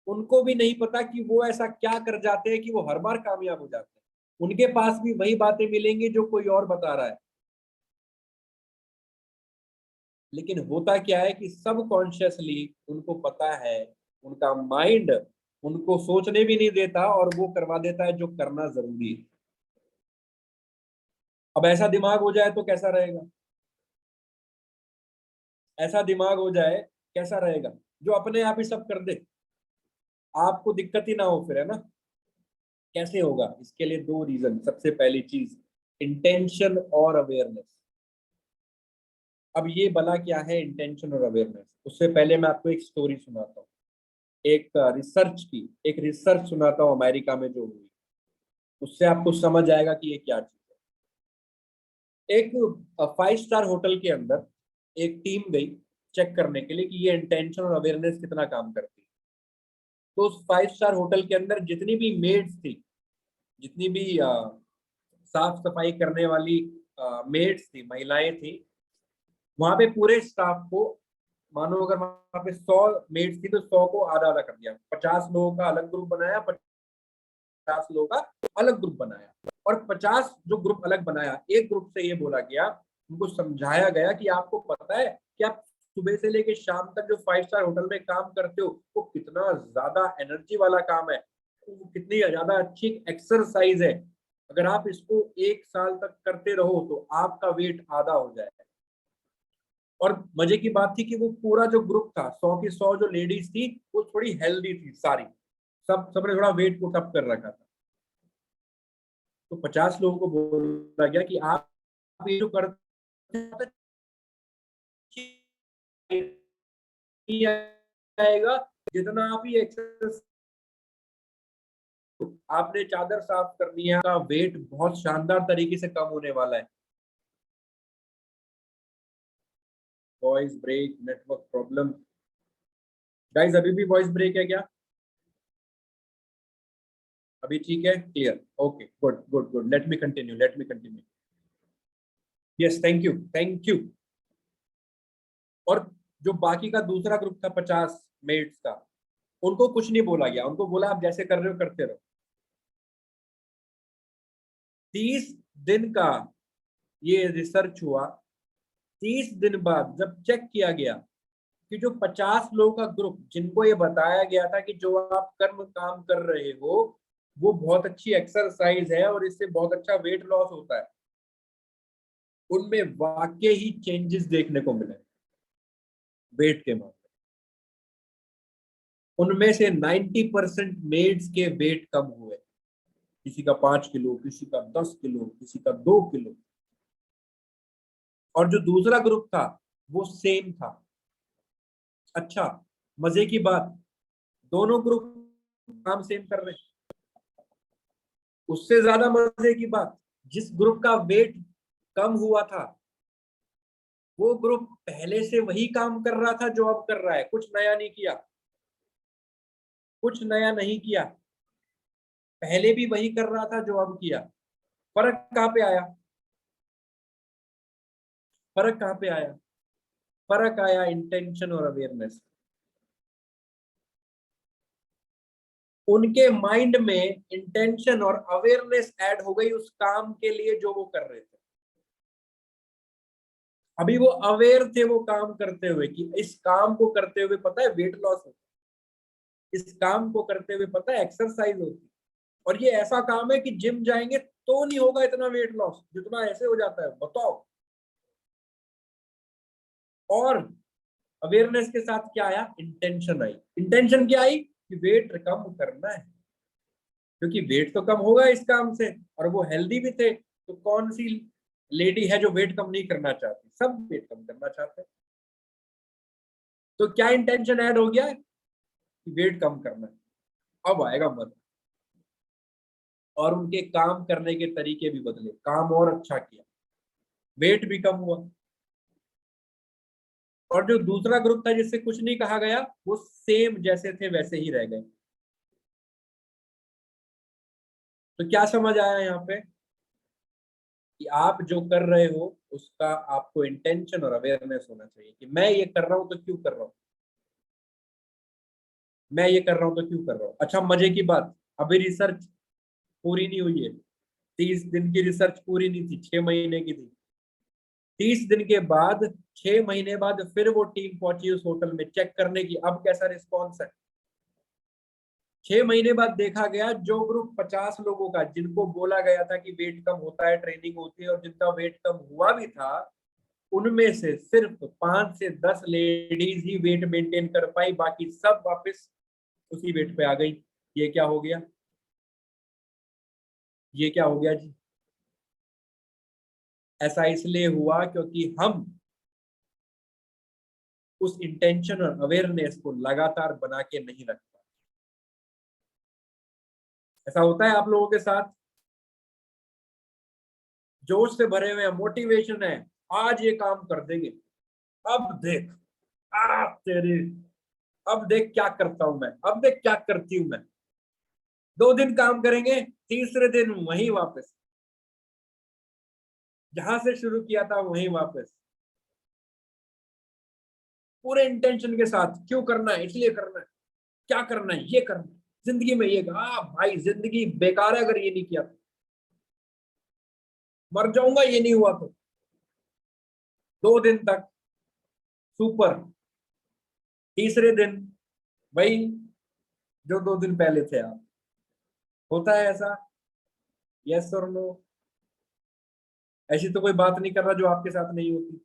उनको भी नहीं पता कि वो ऐसा क्या कर जाते हैं कि वो हर बार कामयाब हो जाते हैं। उनके पास भी वही बातें मिलेंगी जो कोई और बता रहा है। लेकिन होता क्या है कि सबकॉन्शियसली उनको पता है, उनका माइंड उनको सोचने भी नहीं देता और वो करवा देता है जो करना जरूरी है। अब ऐसा दिमाग हो जाए तो कैसा रहेगा? ऐसा दिमाग हो जाए कैसा रहेगा? जो अपने आप ही सब कर दे, आपको दिक्कत ही ना हो फिर, है ना? कैसे होगा? इसके लिए दो रीजन। सबसे पहली चीज, इंटेंशन और अवेयरनेस। अब ये भला क्या है इंटेंशन और अवेयरनेस? उससे पहले मैं आपको एक स्टोरी सुनाता हूँ, एक रिसर्च सुनाता हूँ अमेरिका में जो हुई। उससे आपको समझ आएगा कि ये क्या चीज है। एक 5 स्टार होटल के अंदर एक टीम गई चेक करने के लिए कि ये इंटेंशन और अवेयरनेस कितना काम करती है। तो उस 5 स्टार होटल के अंदर जितनी भी मेड्स थी, जितनी भी साफ सफाई करने वाली मेड्स थी, महिलाएं थी, वहां पे पूरे स्टाफ को, मानो अगर वहां पे 100 मेड्स थी तो 100 को आधा आधा कर दिया। 50 लोगों का अलग ग्रुप बनाया, 50 लोगों का अलग ग्रुप बनाया। और 50 जो ग्रुप अलग बनाया, एक ग्रुप से ये बोला गया, उनको समझाया गया कि आपको पता है कि आप सुबह से लेकर शाम तक जो 5 स्टार होटल में काम करते हो वो कितना ज्यादा एनर्जी वाला काम है, वो कितनी ज्यादा अच्छी एक्सरसाइज है। अगर आप इसको 1 साल तक करते रहो तो आपका वेट आधा हो जाएगा। और मजे की बात थी कि वो पूरा जो ग्रुप था, 100 की 100 जो लेडीज थी, वो थोड़ी हेल्दी थी सारी। सबने थोड़ा वेट पुट अप कर रखा था। तो 50 लोगों को बोला गया कि आप ये जो करते हैं, नहीं आएगा जितना आप ये एक्सरसाइज, आपने चादर साफ करनी है, आपका वेट बहुत शानदार तरीके से कम होने वाला है। Voice break, network problem. Guys अभी भी वॉइस ब्रेक है क्या? अभी ठीक है, clear? Okay, good good good, let me continue, let me continue. Yes, thank you, thank you. और जो बाकी का दूसरा ग्रुप था 50 मेट्स का, उनको कुछ नहीं बोला गया, उनको बोला आप जैसे कर रहे हो करते रहो। 30 दिन का ये रिसर्च हुआ। 30 दिन बाद जब चेक किया गया कि जो 50 लोगों का ग्रुप, जिनको ये बताया गया था कि जो आप कर्म काम कर रहे हो वो बहुत अच्छी एक्सरसाइज है और इससे बहुत अच्छा वेट लॉस होता है, उनमें वाकई ही चेंजेस देखने को मिले वेट के मामले। उनमें से 90% मेड्स के वेट कम हुए। किसी का 5 किलो, किसी का 10 किलो, किसी का 2 किलो। और जो दूसरा ग्रुप था वो सेम था। अच्छा, मजे की बात, दोनों ग्रुप काम सेम कर रहे हैं। उससे ज्यादा मजे की बात, जिस ग्रुप का वेट कम हुआ था वो ग्रुप पहले से वही काम कर रहा था जो अब कर रहा है, कुछ नया नहीं किया, कुछ नया नहीं किया, पहले भी वही कर रहा था जो अब किया। फर्क कहाँ पे आया? फर्क कहाँ पे आया? फर्क आया इंटेंशन और अवेयरनेस। उनके माइंड में इंटेंशन और अवेयरनेस ऐड हो गई उस काम के लिए जो वो कर रहे थे। अभी वो अवेयर थे वो काम करते हुए कि इस काम को करते हुए पता है वेट लॉस होता है, इस काम को करते हुए पता है एक्सरसाइज होती है, और ये ऐसा काम है कि जिम जाएंगे तो नहीं होगा इतना वेट लॉस जितना ऐसे हो जाता है, बताओ। और अवेयरनेस के साथ क्या आया? इंटेंशन आई। इंटेंशन क्या आई? कि वेट कम करना है, क्योंकि वेट तो कम होगा इस काम से, और वो हेल्दी भी थे, तो कौन सी लेडी है जो वेट कम नहीं करना चाहती? सब वेट कम करना चाहते हैं। तो क्या इंटेंशन ऐड हो गया कि वेट कम करना है। अब आएगा मत। और उनके काम करने के तरीके भी बदले, काम और अच्छा किया, वेट भी कम हुआ। और जो दूसरा ग्रुप था जिससे कुछ नहीं कहा गया, वो सेम जैसे थे वैसे ही रह गए। तो क्या समझ आया यहाँ पे? कि आप जो कर रहे हो उसका आपको इंटेंशन और अवेयरनेस होना चाहिए कि मैं ये कर रहा हूं तो क्यों कर रहा हूं, मैं ये कर रहा हूं तो क्यों कर रहा हूं। अच्छा, मजे की बात, अभी रिसर्च पूरी नहीं हुई है, 30 दिन की रिसर्च पूरी नहीं थी, 6 महीने की थी। 30 दिन के बाद, 6 महीने बाद फिर वो टीम पहुंची उस होटल में चेक करने की अब कैसा रिस्पॉन्स है। 6 महीने बाद देखा गया जो ग्रुप 50 लोगों का, जिनको बोला गया था कि वेट कम होता है, ट्रेनिंग होती है, और जिनका वेट कम हुआ भी था, उनमें से सिर्फ 5 से 10 लेडीज ही वेट मेंटेन कर पाई, बाकी सब वापस उसी वेट पे आ गई। ये क्या हो गया? ये क्या हो गया जी? ऐसा इसलिए हुआ क्योंकि हम उस इंटेंशन और अवेयरनेस को लगातार बना के नहीं रख पाते। ऐसा होता है आप लोगों के साथ? जोश से भरे हुए हैं, मोटिवेशन है, आज ये काम कर देंगे, अब देख, आप तेरे, अब देख क्या करता हूं मैं, अब देख क्या करती हूं मैं। 2 दिन काम करेंगे, तीसरे दिन वहीं वापस, जहां से शुरू किया था वहीं वापस, पूरे इंटेंशन के साथ। क्यों करना है? इसलिए करना है। क्या करना है? ये करना है। जिंदगी में ये, भाई जिंदगी बेकार है अगर ये नहीं किया तो, मर जाऊंगा ये नहीं हुआ तो। 2 दिन तक सुपर, तीसरे दिन वही जो 2 दिन पहले थे आप। होता है ऐसा? यस और नो? ऐसी तो कोई बात नहीं कर रहा जो आपके साथ नहीं होती।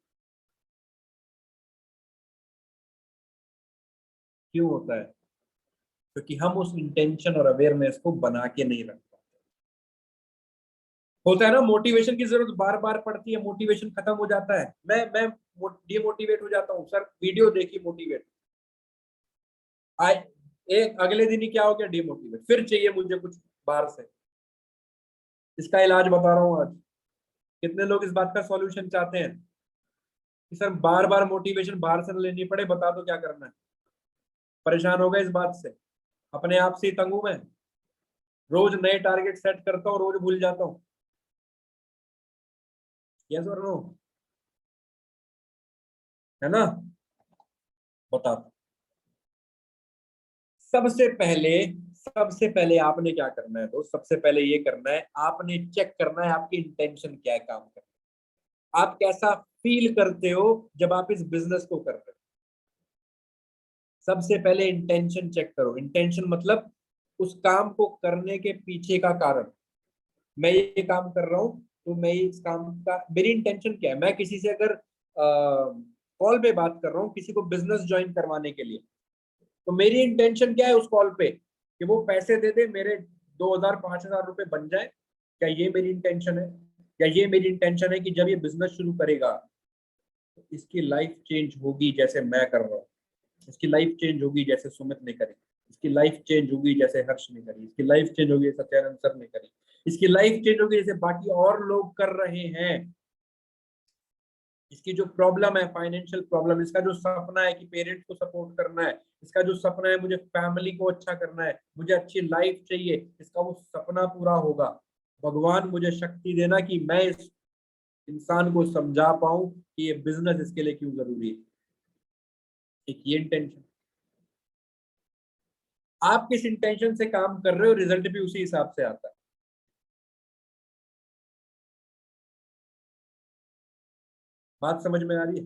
क्यों होता है? क्योंकि हम उस इंटेंशन और अवेयरनेस को बना के नहीं रख पाते। होता है ना, मोटिवेशन की जरूरत बार बार पड़ती है, मोटिवेशन खत्म हो जाता है, मैं डिमोटिवेट हो जाता हूँ, सर वीडियो देखी मोटिवेट, आज एक अगले दिन ही क्या हो गया? डिमोटिवेट, फिर चाहिए मुझे कुछ बाहर से। इसका इलाज बता रहा हूँ आज। कितने लोग इस बात का सॉल्यूशन चाहते हैं कि सर बार बार मोटिवेशन बाहर से न लेनी पड़े, बता दो क्या करना है। परेशान हो गए इस बात से? अपने आप से ही तंग हूं मैं, रोज नए टारगेट सेट करता हूँ, रोज भूल जाता हूँ। यस और नो? है ना? बता। सबसे पहले, सबसे पहले आपने क्या करना है दोस्त? सबसे पहले ये करना है, आपने चेक करना है आपकी इंटेंशन क्या है काम करने, आप कैसा फील करते हो जब आप इस बिजनेस को कर रहे हो। सबसे पहले इंटेंशन चेक करो। इंटेंशन मतलब उस काम को करने के पीछे का कारण। मैं ये काम कर रहा हूँ तो मैं इस काम का, मेरी इंटेंशन क्या है? मैं किसी से अगर कॉल पे बात कर रहा हूँ किसी को बिजनेस ज्वाइन करवाने के लिए, तो मेरी इंटेंशन क्या है उस कॉल पे? कि वो पैसे दे दे, मेरे 2,000 5,000 रुपए बन जाए। क्या ये मेरी इंटेंशन है? या ये मेरी इंटेंशन है कि जब ये बिजनेस शुरू करेगा तो इसकी लाइफ चेंज होगी जैसे मैं कर रहा हूँ, इसकी लाइफ चेंज होगी जैसे सुमित ने करी, इसकी लाइफ चेंज होगी जैसे हर्ष ने करी, इसकी लाइफ चेंज होगी जैसे सत्यानंद सर ने करी, इसकी लाइफ चेंज होगी जैसे बाकी और लोग कर रहे हैं। इसकी जो प्रॉब्लम है, फाइनेंशियल प्रॉब्लम, इसका जो सपना है कि पेरेंट्स को सपोर्ट करना है, इसका जो सपना है मुझे फैमिली को अच्छा करना है, मुझे अच्छी लाइफ चाहिए, इसका वो सपना पूरा होगा। भगवान मुझे शक्ति देना कि मैं इस इंसान को समझा पाऊं कि ये बिजनेस इसके लिए क्यों जरूरी है। एक ये इंटेंशन। आप किस इंटेंशन से काम कर रहे हो, रिजल्ट भी उसी हिसाब से आता है। बात समझ में आ रही है?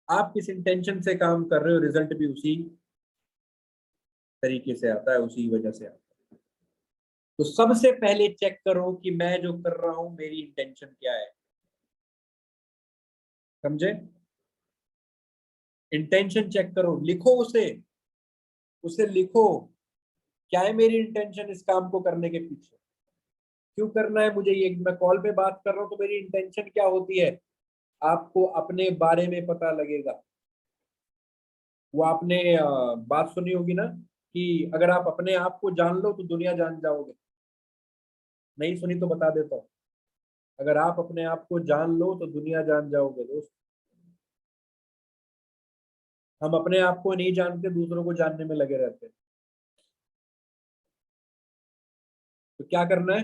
आप किस इंटेंशन से काम कर रहे हो, रिजल्ट भी उसी तरीके से आता है, उसी वजह से आता है। तो सबसे पहले चेक करो कि मैं जो कर रहा हूं मेरी इंटेंशन क्या है। समझे? इंटेंशन चेक करो, लिखो उसे, उसे लिखो। क्या है मेरी इंटेंशन इस काम को करने के पीछे, क्यों करना है मुझे ये। मैं कॉल पे बात कर रहा हूं तो मेरी इंटेंशन क्या होती है, आपको अपने बारे में पता लगेगा। वो आपने बात सुनी होगी ना कि अगर आप अपने आप को जान लो तो दुनिया जान जाओगे। नहीं सुनी तो बता देता हूँ। अगर आप अपने आप को जान लो तो दुनिया जान जाओगे दोस्त। हम अपने आप को नहीं जानते, दूसरों को जानने में लगे रहते हैं। तो क्या करना है,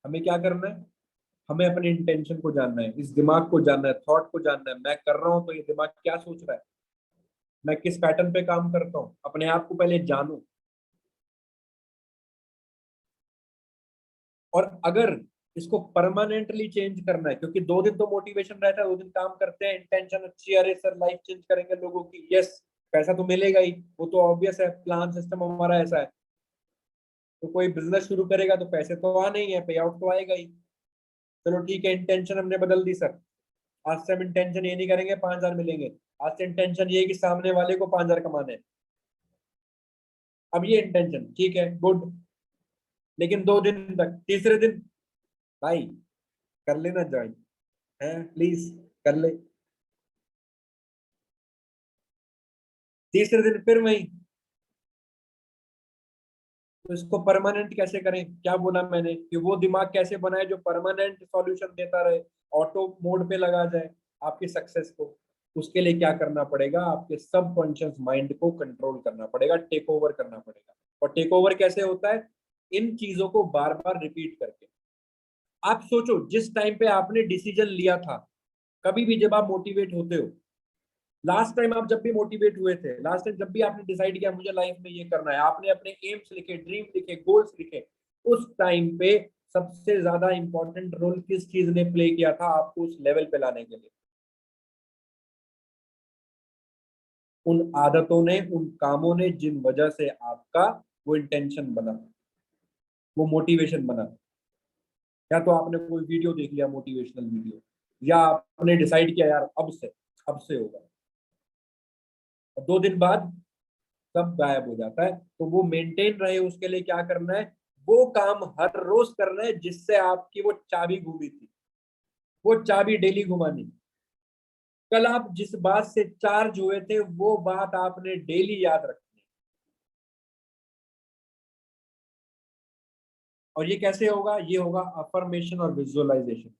हमें क्या करना है, हमें अपने इंटेंशन को जानना है, इस दिमाग को जानना है, थॉट को जानना है। मैं कर रहा हूं तो ये दिमाग क्या सोच रहा है, मैं किस पैटर्न पे काम करता हूँ, अपने आप को पहले जानो। और अगर इसको परमानेंटली चेंज करना है, क्योंकि 2 दिन तो मोटिवेशन रहता है, 2 दिन काम करते हैं, इंटेंशन अच्छी है, अरे सर लाइफ चेंज करेंगे लोगों की, यस, पैसा तो मिलेगा ही, वो तो ऑब्वियस है, प्लान सिस्टम हमारा ऐसा है। तो कोई बिजनेस शुरू करेगा तो पैसे तो आने ही है, पे आउट तो आएगा ही। चलो ठीक है, इंटेंशन हमने बदल दी सर। आज से हम इंटेंशन ये नहीं करेंगे 5,000 मिलेंगे, आज से इंटेंशन ये है कि सामने वाले को 5,000 कमाने हैं। अब ये इंटेंशन ठीक है, गुड। लेकिन 2 दिन तक, तीसरे दिन भाई कर लेना ज्वाइन, है प्लीज, कर ले। तीसरे दिन फिर वही। तो इसको परमानेंट कैसे करें, क्या बोला मैंने कि वो दिमाग कैसे बनाए जो परमानेंट सॉल्यूशन देता रहे, ऑटो मोड पे लगा जाए आपकी सक्सेस को। उसके लिए क्या करना पड़ेगा, आपके सबकॉन्शियस माइंड को कंट्रोल करना पड़ेगा, टेक ओवर करना पड़ेगा। और टेक ओवर कैसे होता है, इन चीजों को बार बार रिपीट करके। आप सोचो, जिस टाइम पे आपने डिसीजन लिया था, कभी भी जब आप मोटिवेट होते हो, लास्ट टाइम आप जब भी मोटिवेट हुए थे, लास्ट टाइम जब भी आपने डिसाइड किया मुझे लाइफ में ये करना है, आपने अपने एम्स लिखे, ड्रीम लिखे, गोल्स लिखे, उस टाइम पे सबसे ज्यादा इंपॉर्टेंट रोल किस चीज ने प्ले किया था आपको उस लेवल पे लाने के लिए? उन आदतों ने, उन कामों ने, जिन वजह से आपका वो इंटेंशन बना, वो मोटिवेशन बना। या तो आपने कोई वीडियो देख लिया, मोटिवेशनल वीडियो, या आपने डिसाइड किया यार अब से होगा, और 2 दिन बाद सब गायब हो जाता है। तो वो मेंटेन रहे उसके लिए क्या करना है, वो काम हर रोज करना है जिससे आपकी वो चाबी घूमी थी, वो चाबी डेली घुमानी। कल आप जिस बात से चार्ज हुए थे वो बात आपने डेली याद रखनी है। और ये कैसे होगा, ये होगा अफर्मेशन और विजुअलाइजेशन।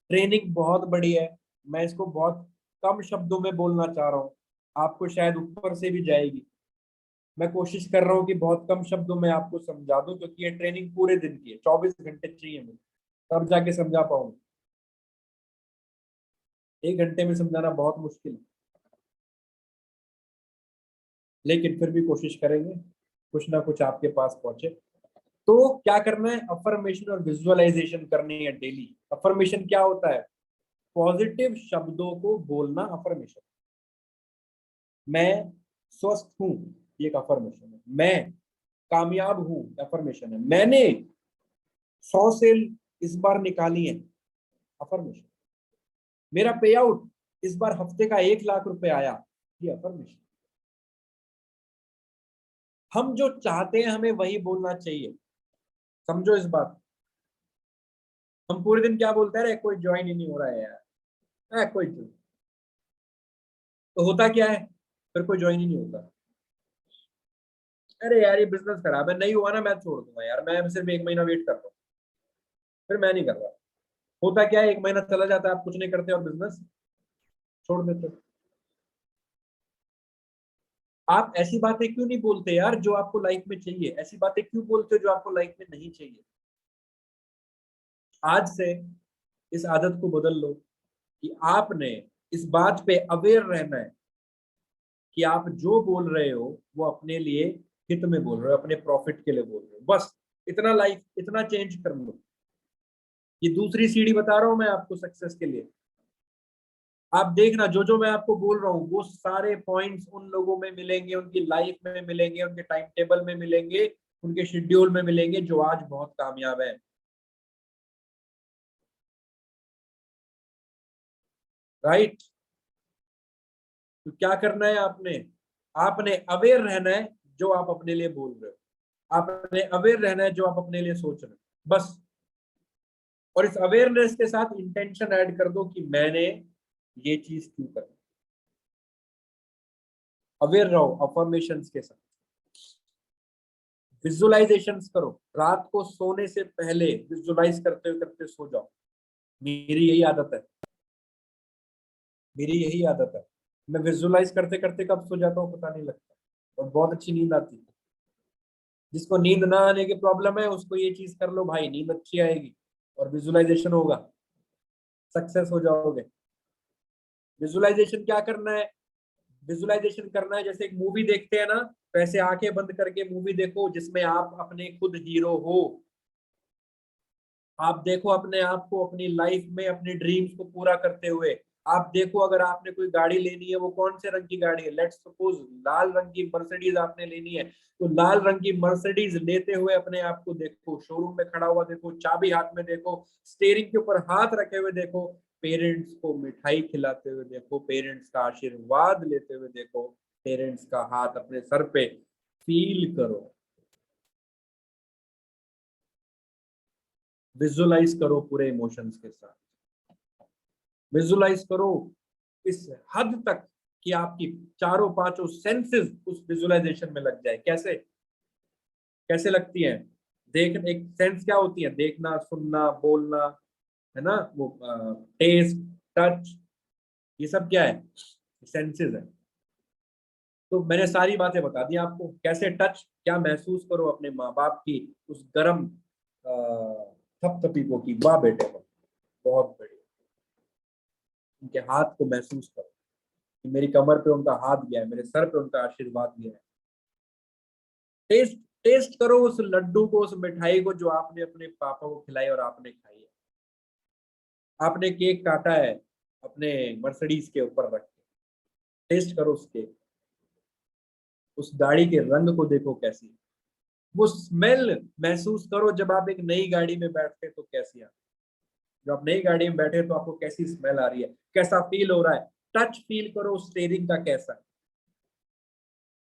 ट्रेनिंग बहुत बड़ी है, मैं इसको बहुत कम शब्दों में बोलना चाह रहा हूँ, आपको शायद ऊपर से भी जाएगी। मैं कोशिश कर रहा हूँ कि बहुत कम शब्दों में आपको समझा दूं, क्योंकि ये ट्रेनिंग पूरे दिन की है, 24 घंटे चाहिए मुझे तब जाके समझा पाऊंगा। 1 घंटे में समझाना बहुत मुश्किल है, लेकिन फिर भी कोशिश करेंगे कुछ ना कुछ आपके पास पहुंचे। तो क्या करना है, अफर्मेशन और विजुअलाइजेशन करनी है डेली। अफर्मेशन क्या होता है, पॉजिटिव शब्दों को बोलना अफर्मेशन। मैं स्वस्थ हूं, ये एक अफर्मेशन है। मैं कामयाब हूं, अफर्मेशन है। मैंने 100 सेल इस बार निकाली है, अफर्मेशन। मेरा पे आउट इस बार हफ्ते का 1 लाख रुपए आया, ये अफर्मेशन। हम जो चाहते हैं हमें वही बोलना चाहिए, समझो इस बात। हम पूरे दिन क्या बोलते हैं, कोई ज्वाइन ही नहीं हो रहा है यार, कोई join। तो होता क्या है, फिर कोई ज्वाइन ही नहीं होता। अरे यार ये बिजनेस खराब है, नहीं हुआ ना मैं छोड़ दूंगा यार, मैं सिर्फ 1 महीना वेट करता हूँ, फिर मैं नहीं कर रहा। होता क्या है, 1 महीना चला जाता है, आप कुछ नहीं करते और बिजनेस छोड़ देते हो। आप ऐसी बातें क्यों नहीं बोलते यार जो आपको लाइफ में चाहिए? ऐसी बातें क्यों बोलते हो जो आपको लाइफ में नहीं चाहिए? आज से इस आदत को बदल लो कि आपने इस बात पे अवेयर रहना है कि आप जो बोल रहे हो वो अपने लिए हित में बोल रहे हो, अपने प्रॉफिट के लिए बोल रहे हो। बस इतना लाइफ, इतना चेंज कर लो। ये दूसरी सीढ़ी बता रहा हूं मैं आपको सक्सेस के लिए। आप देखना, जो जो मैं आपको बोल रहा हूँ वो सारे पॉइंट्स उन लोगों में मिलेंगे, उनकी लाइफ में मिलेंगे, उनके टाइम टेबल में मिलेंगे, उनके शेड्यूल में मिलेंगे, जो आज बहुत कामयाब है। राइट? तो क्या करना है आपने? आपने अवेयर रहना है जो आप अपने लिए बोल रहे हो, आपने अवेयर रहना है जो आप अपने लिए सोच रहे हो, बस। और इस अवेयरनेस के साथ इंटेंशन ऐड कर दो कि मैंने ये चीज क्यों करना। अवेयर रहो अफर्मेशंस के साथ। विजुअलाइजेशंस करो, रात को सोने से पहले विजुअलाइज करते हुए करते सो जाओ। मेरी यही आदत है, मेरी यही आदत है। मैं विजुअलाइज करते करते कब सो जाता हूँ पता नहीं लगता, और बहुत अच्छी नींद आती है। जिसको नींद ना आने की प्रॉब्लम है उसको ये चीज कर लो भाई, नींद अच्छी आएगी और विजुअलाइजेशन होगा, सक्सेस हो जाओगे। विजुअलाइजेशन क्या करना है? विजुअलाइजेशन करना है जैसे एक मूवी देखते हैं ना, तो ऐसे आंखें बंद करके मूवी देखो जिसमें आप अपने खुद हीरो हो। आप देखो अपने आप को अपनी लाइफ में अपनी ड्रीम्स को पूरा करते हुए। आप देखो अगर आपने कोई गाड़ी लेनी है वो कौन से रंग की गाड़ी है, लेट्स सपोज लाल रंग की मर्सिडीज आपने लेनी है, तो लाल रंग की मर्सिडीज लेते हुए अपने आप को देखो, शोरूम में खड़ा हुआ देखो, चाबी हाथ में देखो, स्टेयरिंग के ऊपर हाथ रखे हुए देखो, पेरेंट्स को मिठाई खिलाते हुए देखो, पेरेंट्स का आशीर्वाद लेते हुए देखो, पेरेंट्स का हाथ अपने सर पे फील करो। विजुअलाइज करो पूरे इमोशंस के साथ। विजुअलाइज करो इस हद तक कि आपकी चारों पांचों सेंसेस उस विजुअलाइजेशन में लग जाए। कैसे? कैसे लगती है? देख, एक सेंस क्या होती है? देखना, सुनना, बोलना, है ना, वो टेस्ट, टच, ये सब क्या है? सेंसेस है। तो मैंने सारी बातें बता दी आपको। कैसे टच, क्या महसूस करो अपने माँ बाप की उस गर्म थपथपी को, की वाह बेटे वाह, बहुत बढ़िया। उनके हाथ को महसूस करो कि मेरी कमर पे उनका हाथ गया है, मेरे सर पे उनका आशीर्वाद गया है। टेस्ट, टेस्ट करो उस लड्डू को, उस मिठाई को जो आपने अपने पापा को खिलाई और आपने खाई है। आपने केक काटा है अपने मर्सिडीज के ऊपर रख के, टेस्ट करो उस केक। उस गाड़ी के रंग को देखो कैसी, वो स्मेल महसूस करो जब आप एक नई गाड़ी में बैठते तो कैसी आती। जब आप नई गाड़ी में बैठे तो आपको कैसी स्मेल आ रही है, कैसा फील हो रहा है। टच फील करो स्टेयरिंग का कैसा है।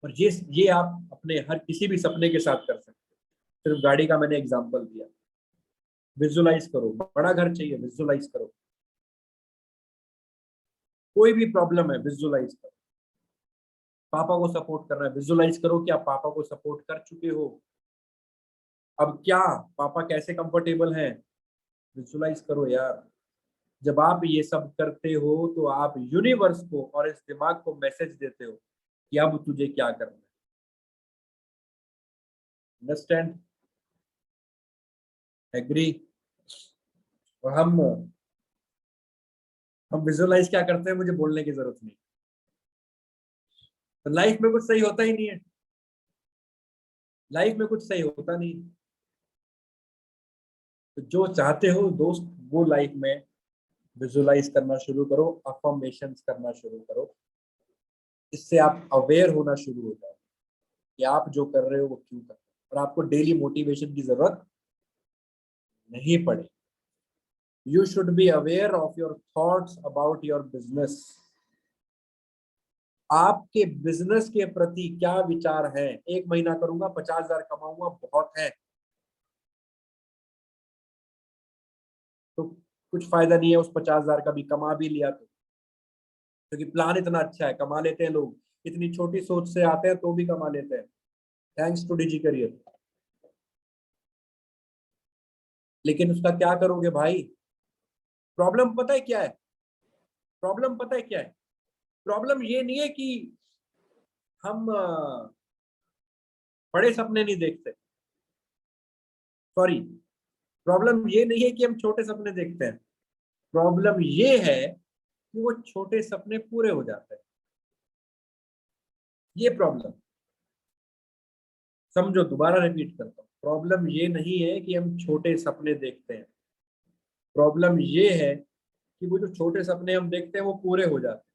और ये आप अपने हर किसी भी सपने के साथ कर सकते हो। सिर्फ गाड़ी का मैंने एग्जांपल दिया। विजुअलाइज करो, बड़ा घर चाहिए, विजुअलाइज करो। कोई भी प्रॉब्लम है, विजुअलाइज करो। पापा को सपोर्ट करना है, विजुअलाइज करो कि आप पापा को सपोर्ट कर चुके हो। अब क्या, पापा कैसे कंफर्टेबल हैं, विजुअलाइज करो यार। जब आप ये सब करते हो तो आप यूनिवर्स को और इस दिमाग को मैसेज देते हो कि अब तुझे क्या करना है। अंडरस्टैंड? एग्री? और हम विजुअलाइज क्या करते हैं, मुझे बोलने की जरूरत नहीं। तो लाइफ में कुछ सही होता ही नहीं है, लाइफ में कुछ सही होता नहीं। तो जो चाहते हो दोस्त, वो लाइफ में विजुअलाइज करना शुरू करो, अफर्मेशंस करना शुरू करो। इससे आप अवेयर होना शुरू हो जाओ कि आप जो कर रहे हो वो क्यों कर रहे हो, और आपको डेली मोटिवेशन की जरूरत नहीं पड़े। You should be aware of your thoughts about your business. आपके बिजनेस के प्रति क्या विचार है? 1 महीना करूंगा 50,000 कमाऊंगा, बहुत है तो कुछ फायदा नहीं है उस 50,000 का भी, कमा भी लिया तो। क्योंकि प्लान इतना अच्छा है, कमा लेते हैं लोग, इतनी छोटी सोच से आते हैं तो भी कमा लेते हैं, थैंक्स टू डिजी करियर। लेकिन उसका क्या करोगे भाई? प्रॉब्लम पता है क्या है? प्रॉब्लम पता है क्या है? प्रॉब्लम ये नहीं है कि हम बड़े सपने नहीं देखते, सॉरी, प्रॉब्लम ये नहीं है कि हम छोटे सपने देखते हैं, प्रॉब्लम ये है कि वो छोटे सपने पूरे हो जाते हैं। ये प्रॉब्लम, समझो, दोबारा रिपीट करता हूँ, प्रॉब्लम ये नहीं है कि हम छोटे सपने देखते हैं, प्रॉब्लम ये है कि वो जो छोटे सपने हम देखते हैं वो पूरे हो जाते हैं,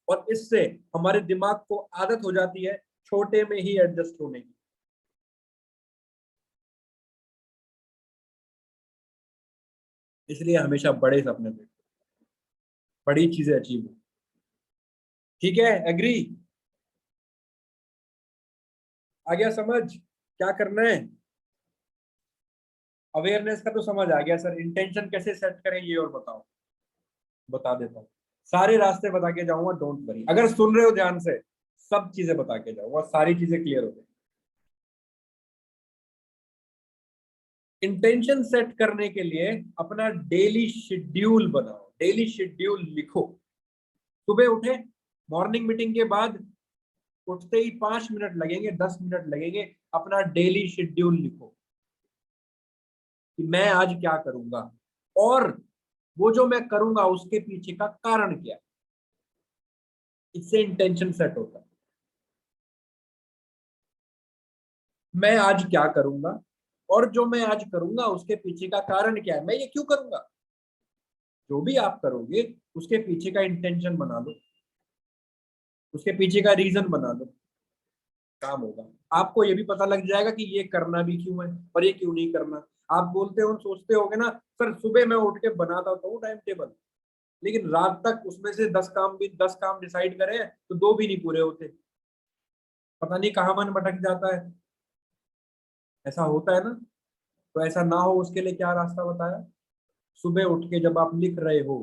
और इससे हमारे दिमाग को आदत हो जाती है छोटे में ही एडजस्ट होने की। इसलिए हमेशा बड़े सपने देखो, बड़ी चीजें अचीव हो। ठीक है, एग्री? आ गया समझ क्या करना है? अवेयरनेस का तो समझ आ गया सर, इंटेंशन कैसे सेट करें ये और बताओ। बता देता हूँ, सारे रास्ते बता के जाऊंगा, डोंट वरी, अगर सुन रहे हो ध्यान से सब चीजें बता के जाऊंगा, सारी चीजें क्लियर हो गई। इंटेंशन सेट करने के लिए अपना डेली शेड्यूल बनाओ, डेली शेड्यूल लिखो। सुबह उठे, मॉर्निंग मीटिंग के बाद उठते ही 5 मिनट लगेंगे, 10 मिनट लगेंगे, अपना डेली शेड्यूल लिखो कि मैं आज क्या करूंगा, और वो जो मैं करूंगा उसके पीछे का कारण क्या है। इससे इंटेंशन सेट होता है। मैं आज क्या करूंगा, और जो मैं आज करूंगा उसके पीछे का कारण क्या है, मैं ये क्यों करूंगा। जो भी आप करोगे उसके पीछे का इंटेंशन बना लो, उसके पीछे का रीजन बना लो, काम होगा। आपको ये भी पता लग जाएगा कि ये करना भी क्यों है और ये क्यों नहीं करना। आप बोलते हो, सोचते होगे ना, सर सुबह मैं उठ के बनाता तो टाइम टेबल, लेकिन रात तक उसमें से 10 काम डिसाइड करें तो 2 भी नहीं पूरे होते, पता नहीं कहाँ मन भटक जाता है। ऐसा होता है ना? तो ऐसा ना हो उसके लिए क्या रास्ता बताया? सुबह उठ के जब आप लिख रहे हो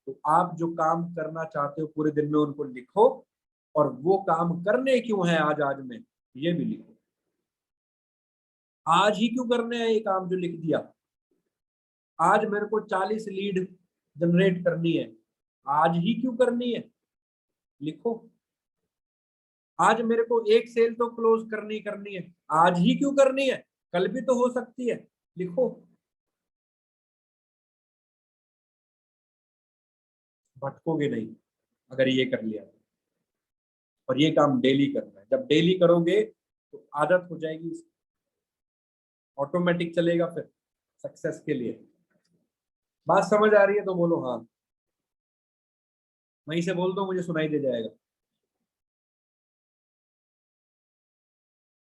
तो आप जो काम करना चाहते हो पूरे दिन में उनको लिखो, और वो काम करने क्यों है आज आज में ये भी लिखो। आज ही क्यों करने हैं ये काम जो लिख दिया, आज मेरे को 40 लीड जनरेट करनी है, आज ही क्यों करनी है, लिखो। आज मेरे को एक सेल तो क्लोज करनी करनी है, आज ही क्यों करनी है, कल भी तो हो सकती है, लिखो। भटकोगे नहीं अगर ये कर लिया तो। और ये काम डेली करना है, जब डेली करोगे तो आदत हो जाएगी, ऑटोमेटिक चलेगा फिर सक्सेस के लिए। बात समझ आ रही है तो बोलो हाँ, वहीं से बोल दो, मुझे सुनाई दे जाएगा।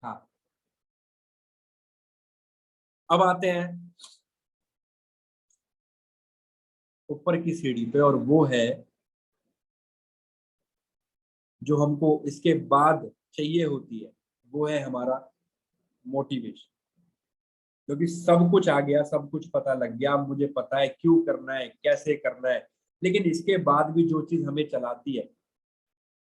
हाँ, अब आते हैं ऊपर की सीढ़ी पे, और वो है जो हमको इसके बाद चाहिए होती है, वो है हमारा मोटिवेशन। क्योंकि सब कुछ आ गया, सब कुछ पता लग गया, अब मुझे पता है क्यों करना है, कैसे करना है, लेकिन इसके बाद भी जो चीज हमें चलाती है,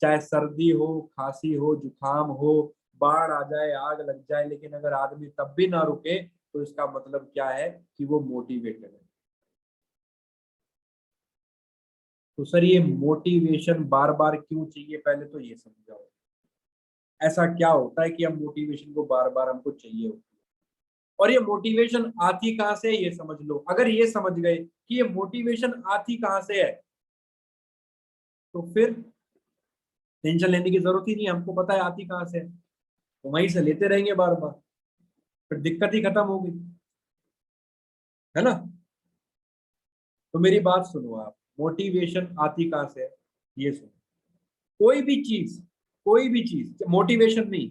चाहे सर्दी हो, खांसी हो, जुकाम हो, बाढ़ आ जाए, आग लग जाए, लेकिन अगर आदमी तब भी ना रुके तो इसका मतलब क्या है कि वो मोटिवेटेड है। तो सर ये मोटिवेशन बार बार क्यों चाहिए, पहले तो ये समझाओ। ऐसा क्या होता है कि हम मोटिवेशन को बार बार हमको चाहिए होती है, और ये मोटिवेशन आती कहाँ से है ये समझ लो। अगर ये समझ गए कि ये मोटिवेशन आती कहाँ से है, तो फिर टेंशन लेने की जरूरत ही नहीं है, हमको पता है आती कहाँ से है, तो वहीं से लेते रहेंगे बार बार, फिर दिक्कत ही खत्म होगी, है ना? तो मेरी बात सुनो आप, मोटिवेशन आती कहाँ से है ये सुनो। कोई भी चीज, कोई भी चीज, मोटिवेशन नहीं,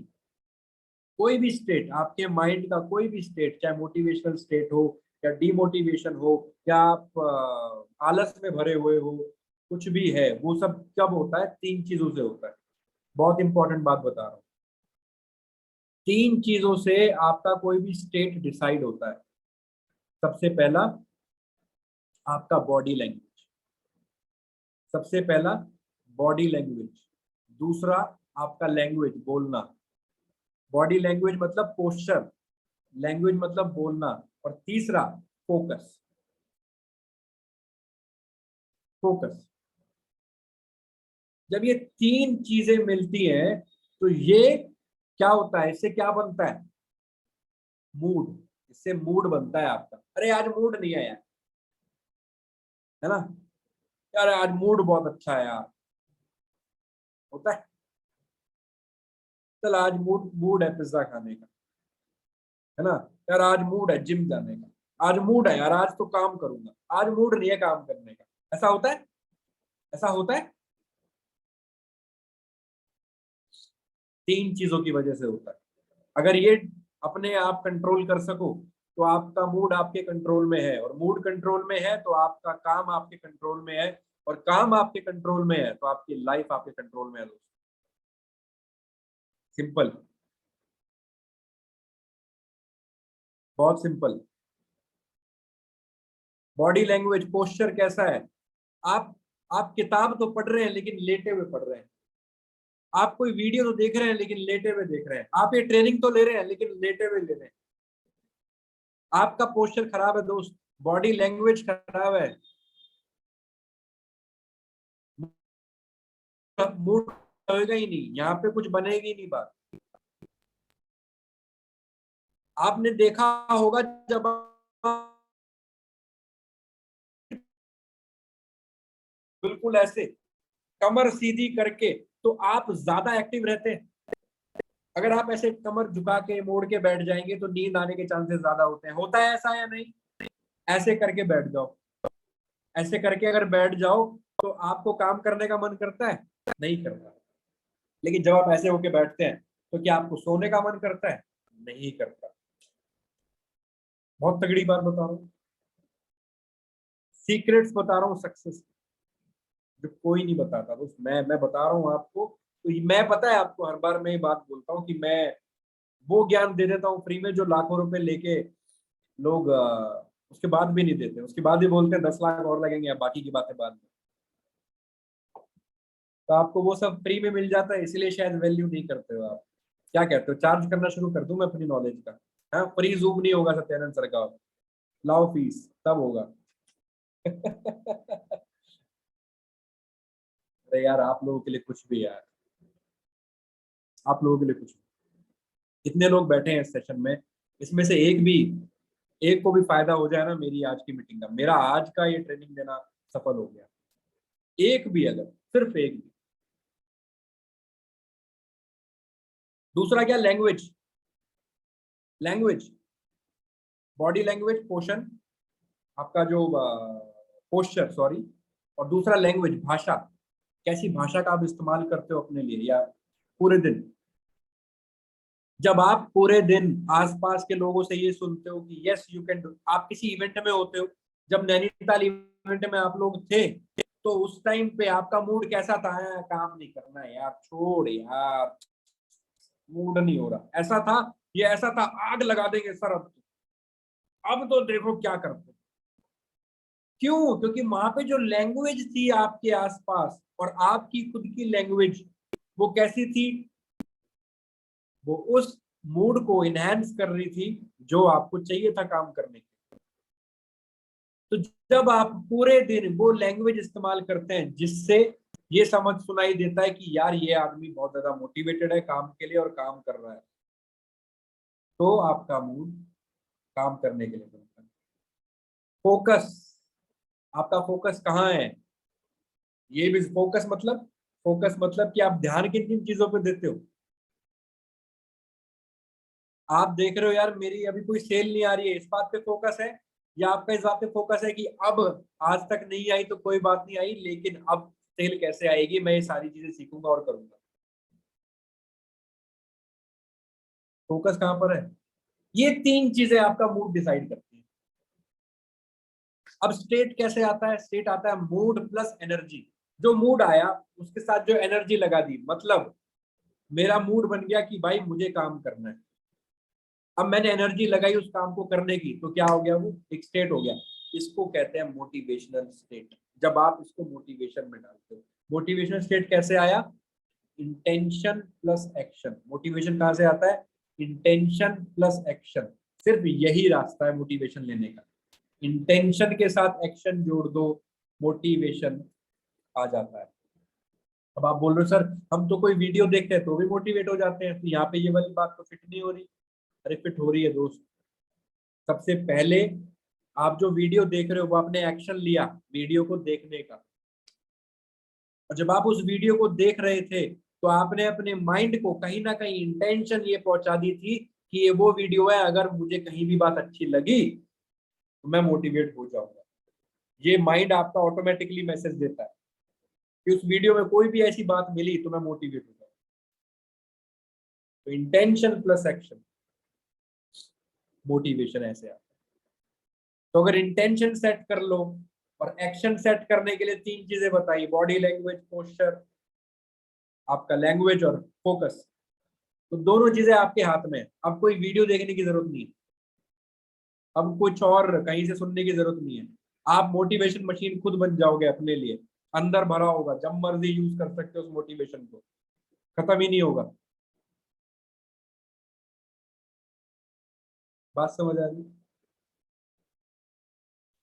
कोई भी स्टेट, आपके माइंड का कोई भी स्टेट, चाहे मोटिवेशनल स्टेट हो या डिमोटिवेशन हो, या आप आलस में भरे हुए हो, कुछ भी है, वो सब कब होता है? 3 चीजों से होता है। बहुत इंपॉर्टेंट बात बता रहा हूँ, 3 चीजों से आपका कोई भी स्टेट डिसाइड होता है। सबसे पहला आपका बॉडी लैंग्वेज, सबसे पहला बॉडी लैंग्वेज, दूसरा आपका लैंग्वेज बोलना, बॉडी लैंग्वेज मतलब पोस्चर, लैंग्वेज मतलब बोलना, और तीसरा फोकस। फोकस। जब ये तीन चीजें मिलती हैं तो ये क्या होता है, इससे क्या बनता है, मूड। इससे मूड बनता है आपका। अरे आज मूड नहीं है यार, है ना, यार आज मूड बहुत अच्छा है यार, होता है। चल आज मूड मूड है पिज्जा खाने का, है ना, यार आज मूड है जिम जाने का, आज मूड है यार आज तो काम करूंगा, आज मूड नहीं है काम करने का। ऐसा होता है, ऐसा होता है। तीन चीजों की वजह से होता है। अगर ये अपने आप कंट्रोल कर सको तो आपका मूड आपके कंट्रोल में है, और मूड कंट्रोल में है तो आपका काम आपके कंट्रोल में है, और काम आपके कंट्रोल में है तो आपकी लाइफ आपके कंट्रोल में है दोस्तों। सिंपल, बहुत सिंपल। बॉडी लैंग्वेज, पोस्चर कैसा है। आप आप किताब तो पढ़ रहे हैं लेकिन लेटे हुए पढ़ रहे हैं। आप कोई वीडियो तो देख रहे हैं लेकिन लेटे हुए देख रहे हैं। आप ये ट्रेनिंग तो ले रहे हैं लेकिन लेटे हुए ले रहे हैं। आपका पोस्चर खराब है दोस्त, बॉडी लैंग्वेज खराब है, मूड होएगा ही नहीं, यहाँ पे कुछ बनेगी नहीं बात। आपने देखा होगा जब आप बिल्कुल ऐसे कमर सीधी करके तो आप ज्यादा एक्टिव रहते हैं। अगर आप ऐसे कमर झुका के मोड़ के बैठ जाएंगे तो नींद आने के चांसेस ज्यादा होते हैं। होता है ऐसा या नहीं। ऐसे करके बैठ जाओ, ऐसे करके अगर बैठ जाओ तो आपको काम करने का मन करता है, नहीं करता। लेकिन जब आप ऐसे होके बैठते हैं तो क्या आपको सोने का मन करता है, नहीं करता। बहुत तगड़ी बात बता रहा हूँ, सीक्रेट्स बता रहा हूँ सक्सेस, जो कोई नहीं बताता दोस्त। मैं बता रहा हूँ आपको। तो मैं, पता है आपको, हर बार मैं ये बात बोलता हूँ कि मैं वो ज्ञान दे देता हूँ फ्री में जो लाखों रुपए लेके लोग उसके बाद भी नहीं देते, उसके बाद भी बोलते हैं 10 लाख और लगेंगे या बाकी की बातें बाद में। तो आपको वो सब फ्री में मिल जाता है, इसलिए शायद वैल्यू नहीं करते हो आप। क्या कहते हो, चार्ज करना शुरू कर दूं मैं अपनी नॉलेज का। हाँ, फ्री जूम नहीं होगा सत्यानंद सर का, लाओ फीस तब होगा। अरे यार आप लोगों के लिए कुछ भी यार, आप लोगों के लिए कुछ भी। कितने लोग बैठे हैं इस सेशन में, इसमें से एक भी, एक को भी फायदा हो जाए ना मेरी आज की मीटिंग का, मेरा आज का ये ट्रेनिंग देना सफल हो गया। एक भी, अगर सिर्फ एक भी। दूसरा क्या, लैंग्वेज। लैंग्वेज, बॉडी लैंग्वेज, पोषण, आपका जो पोस्चर सॉरी, और दूसरा लैंग्वेज, भाषा। कैसी भाषा का आप इस्तेमाल करते हो अपने लिए, या पूरे दिन। जब आप पूरे दिन आसपास के लोगों से ये सुनते हो कि यस यू कैन डू, आप किसी इवेंट में होते हो, जब नैनीताल इवेंट में आप लोग थे तो उस टाइम पे आपका मूड कैसा था, काम नहीं करना है यार, छोड़ यार, मूड नहीं हो रहा, ऐसा था। ये ऐसा था, आग लगा देंगे सर अब तो देखो क्या करते। क्यों, क्योंकि वहां पे जो लैंग्वेज थी आपके आसपास और आपकी खुद की लैंग्वेज, वो कैसी थी, वो उस मूड को इनहेंस कर रही थी जो आपको चाहिए था काम करने के। तो जब आप पूरे दिन वो लैंग्वेज इस्तेमाल करते हैं जिससे ये समझ सुनाई देता है कि यार ये आदमी बहुत ज्यादा मोटिवेटेड है काम के लिए और काम कर रहा है, तो आपका मूड काम करने के लिए बनता है। फोकस, आपका फोकस कहाँ है, ये भी फोकस मतलब, फोकस मतलब कि आप ध्यान किन किन चीजों पे देते हो। आप देख रहे हो यार मेरी अभी कोई सेल नहीं आ रही है, इस बात पे फोकस है, या आपका इस बात पे फोकस है कि अब आज तक नहीं आई तो कोई बात नहीं आई, लेकिन अब सेल कैसे आएगी, मैं ये सारी चीजें सीखूंगा और करूंगा। फोकस कहाँ पर है। ये तीन चीजें आपका मूड डिसाइड करती हैं। अब स्टेट कैसे आता है, स्टेट आता है मूड प्लस एनर्जी। जो मूड आया उसके साथ जो एनर्जी लगा दी, मतलब मेरा मूड बन गया कि भाई मुझे काम करना है। अब मैंने एनर्जी लगाई उस काम को करने की तो क्या हो गया, वो एक स्टेट हो गया। इसको कहते हैं मोटिवेशनल स्टेट। जब आप इसको मोटिवेशन में डालते हो, मोटिवेशनल स्टेट कैसे आया, इंटेंशन प्लस एक्शन। मोटिवेशन कहां से आता है, इंटेंशन प्लस एक्शन। सिर्फ यही रास्ता है मोटिवेशन लेने का, इंटेंशन के साथ एक्शन जोड़ दो, मोटिवेशन आ जाता है। अब आप बोल रहे हो सर हम तो कोई वीडियो देखते हैं तो भी मोटिवेट हो जाते हैं, तो यहाँ पे ये वाली बात तो फिट नहीं हो रही। अरे फिट हो रही है दोस्त। सबसे पहले आप जो वीडियो देख रहे हो वो आपने एक्शन लिया वीडियो को देखने का, और जब आप उस वीडियो को देख रहे थे तो आपने अपने माइंड को कहीं ना कहीं इंटेंशन ये पहुंचा दी थी कि ये वो वीडियो है, अगर मुझे कहीं भी बात अच्छी लगी तो मैं मोटिवेट हो जाऊंगा। ये माइंड आपका ऑटोमेटिकली मैसेज देता है कि उस वीडियो में कोई भी ऐसी बात मिली तो मैं मोटिवेट हो जाऊंगा। तो इंटेंशन प्लस एक्शन, मोटिवेशन ऐसे आता है। तो अगर इंटेंशन सेट कर लो, और एक्शन सेट करने के लिए तीन चीजें बताई, बॉडी लैंग्वेज, पोस्चर, आपका लैंग्वेज और फोकस। तो दोनों चीजें आपके हाथ में है। अब कोई वीडियो देखने की जरूरत नहीं है, अब कुछ और कहीं से सुनने की जरूरत नहीं है। आप मोटिवेशन मशीन खुद बन जाओगे अपने लिए, अंदर भरा होगा, जब मर्जी यूज कर सकते हो उस मोटिवेशन को, खत्म ही नहीं होगा। बात समझ आ रही?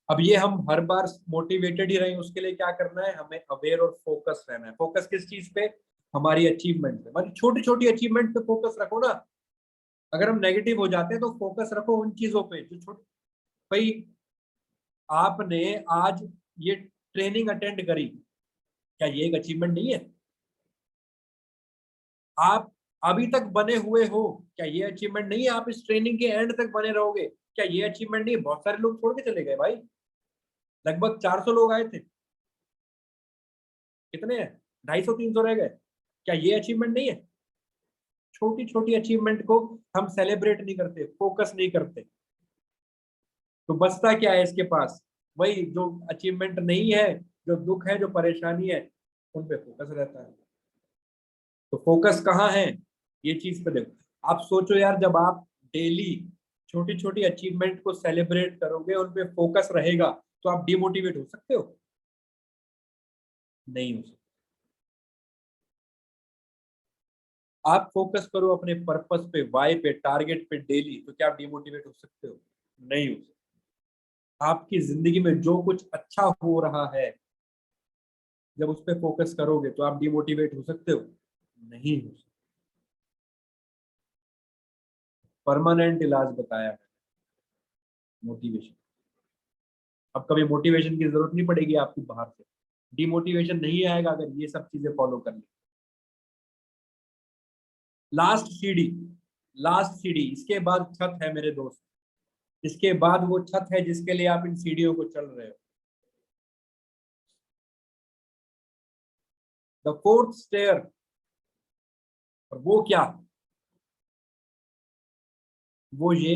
अब ये हम हर बार मोटिवेटेड ही रहे उसके लिए क्या करना है, हमें अवेयर और फोकस रहना है। फोकस किस चीज पे? हमारी अचीवमेंट पे, मतलब छोटी छोटी अचीवमेंट पे फोकस रखो ना। अगर हम नेगेटिव हो जाते हैं तो फोकस रखो उन चीजों पे जो छोटी। भाई आपने आज ये ट्रेनिंग अटेंड करी, क्या ये एक अचीवमेंट नहीं है? आप अभी तक बने हुए हो, क्या ये अचीवमेंट नहीं है? आप इस ट्रेनिंग के एंड तक बने रहोगे, क्या ये अचीवमेंट नहीं है? बहुत सारे लोग छोड़ के चले गए भाई, लगभग 400 लोग आए थे, कितने हैं? 250 300 रह गए, क्या ये अचीवमेंट नहीं है? छोटी छोटी अचीवमेंट को हम सेलिब्रेट नहीं करते, फोकस नहीं करते, तो बचता क्या है इसके पास? वही जो अचीवमेंट नहीं है, जो दुख है, जो परेशानी है, उन पे फोकस रहता है। तो फोकस कहाँ है? ये चीज पे देखो। आप सोचो यार, जब आप डेली छोटी छोटी अचीवमेंट को सेलिब्रेट करोगे, उन पे फोकस रहेगा, तो आप डिमोटिवेट हो सकते हो? नहीं हो सकते। आप फोकस करो अपने पर्पस पे, वाई पे, टारगेट पे डेली, तो क्या आप डिमोटिवेट हो सकते हो? नहीं हो सकते। आपकी जिंदगी में जो कुछ अच्छा हो रहा है, जब उस पर फोकस करोगे तो आप डिमोटिवेट हो सकते हो? नहीं हो सकते। परमानेंट इलाज बताया है मोटिवेशन। अब कभी मोटिवेशन की जरूरत नहीं पड़ेगी आपको बाहर से, डिमोटिवेशन नहीं आएगा अगर ये सब चीजें फॉलो कर ली। लास्ट सीढ़ी, लास्ट सीढ़ी, इसके बाद छत है मेरे दोस्त। इसके बाद वो छत है जिसके लिए आप इन सीढ़ियों को चल रहे हो। The fourth stair. और वो क्या? वो ये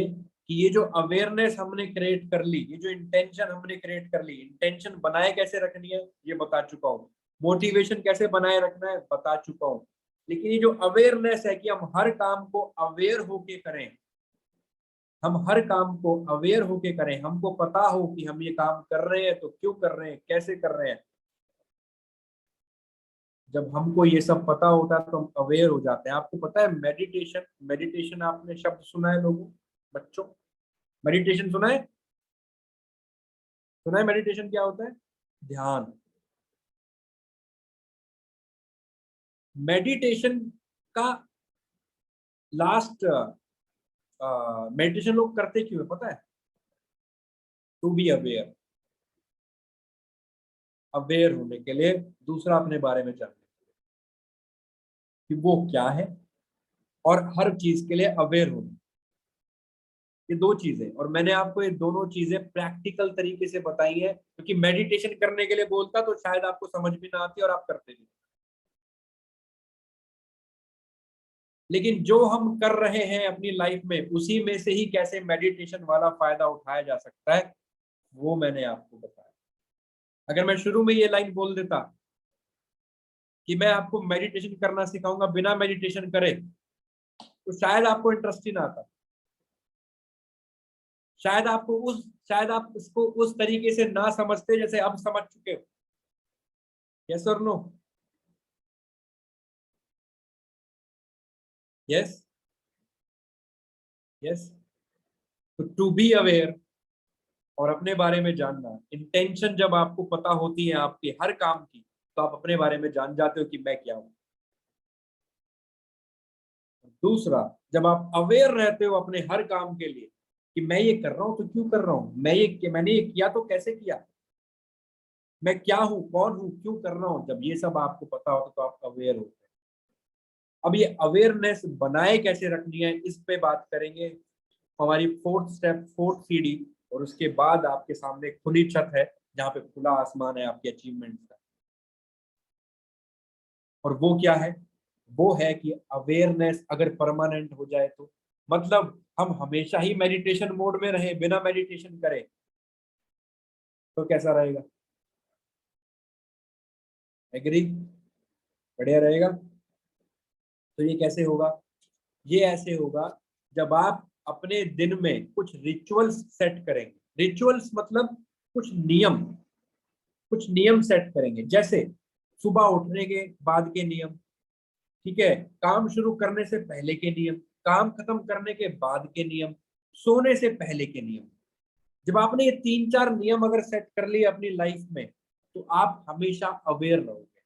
कि ये जो अवेयरनेस हमने क्रिएट कर ली, ये जो इंटेंशन हमने क्रिएट कर ली, इंटेंशन बनाए कैसे रखनी है ये बता चुका हूँ, मोटिवेशन कैसे बनाए रखना है बता चुका हूँ। लेकिन ये जो अवेयरनेस है कि हम हर काम को अवेयर होके करें, हम हर काम को अवेयर होके करें, हमको पता हो कि हम ये काम कर रहे हैं तो क्यों कर रहे हैं, कैसे कर रहे हैं। जब हमको ये सब पता होता है तो हम अवेयर हो जाते हैं। आपको पता है मेडिटेशन, मेडिटेशन आपने शब्द सुना है लोगों, बच्चों? मेडिटेशन सुना है? सुना है मेडिटेशन क्या होता है? ध्यान। मेडिटेशन का लास्ट, मेडिटेशन लोग करते क्यों है पता है? टू बी अवेयर, अवेयर होने के लिए, दूसरा अपने बारे में जानने कि वो क्या है, और हर चीज के लिए अवेयर होना। ये दो चीजें, और मैंने आपको ये दोनों चीजें प्रैक्टिकल तरीके से बताई है, क्योंकि मेडिटेशन करने के लिए बोलता तो शायद आपको समझ भी ना आती और आप करते नहीं। लेकिन जो हम कर रहे हैं अपनी लाइफ में, उसी में से ही कैसे मेडिटेशन वाला फायदा उठाया जा सकता है, वो मैंने आपको बताया। अगर मैं शुरू में ये लाइन बोल देता कि मैं आपको मेडिटेशन करना सिखाऊंगा बिना मेडिटेशन करे, तो शायद आपको इंटरेस्ट ही ना आता। शायद आपको उस शायद आप इसको उस तरीके से ना समझते जैसे अब समझ चुके हो। यस और नो? Yes, yes. तो टू बी अवेयर और अपने बारे में जानना, इंटेंशन जब आपको पता होती है आपके हर काम की, तो आप अपने बारे में जान जाते हो कि मैं क्या हूं। दूसरा, जब आप अवेयर रहते हो अपने हर काम के लिए कि मैं ये कर रहा हूं तो क्यों कर रहा हूं, मैंने ये किया तो कैसे किया, मैं क्या हूं, कौन हूं, क्यों कर रहा हूं, जब ये सब आपको पता होता तो आप अवेयर होते हैं। अब ये अवेयरनेस बनाए कैसे रखनी है, इस पे बात करेंगे। हमारी फोर्थ स्टेप, फोर्थ सीढ़ी, और उसके बाद आपके सामने खुली छत है जहाँ पे खुला आसमान है आपके अचीवमेंट का। और वो क्या है? वो है कि अवेयरनेस अगर परमानेंट हो जाए तो, मतलब हम हमेशा ही मेडिटेशन मोड में रहे बिना मेडिटेशन करे, तो कैसा रहेगा? एग्री? बढ़िया रहेगा। तो ये कैसे होगा? ये ऐसे होगा जब आप अपने दिन में कुछ रिचुअल्स सेट करेंगे। रिचुअल्स मतलब कुछ नियम सेट करेंगे, जैसे सुबह उठने के बाद के नियम, ठीक है, काम शुरू करने से पहले के नियम, काम खत्म करने के बाद के नियम, सोने से पहले के नियम। जब आपने ये 3-4 नियम अगर सेट कर लिए अपनी लाइफ में, तो आप हमेशा अवेयर रहोगे,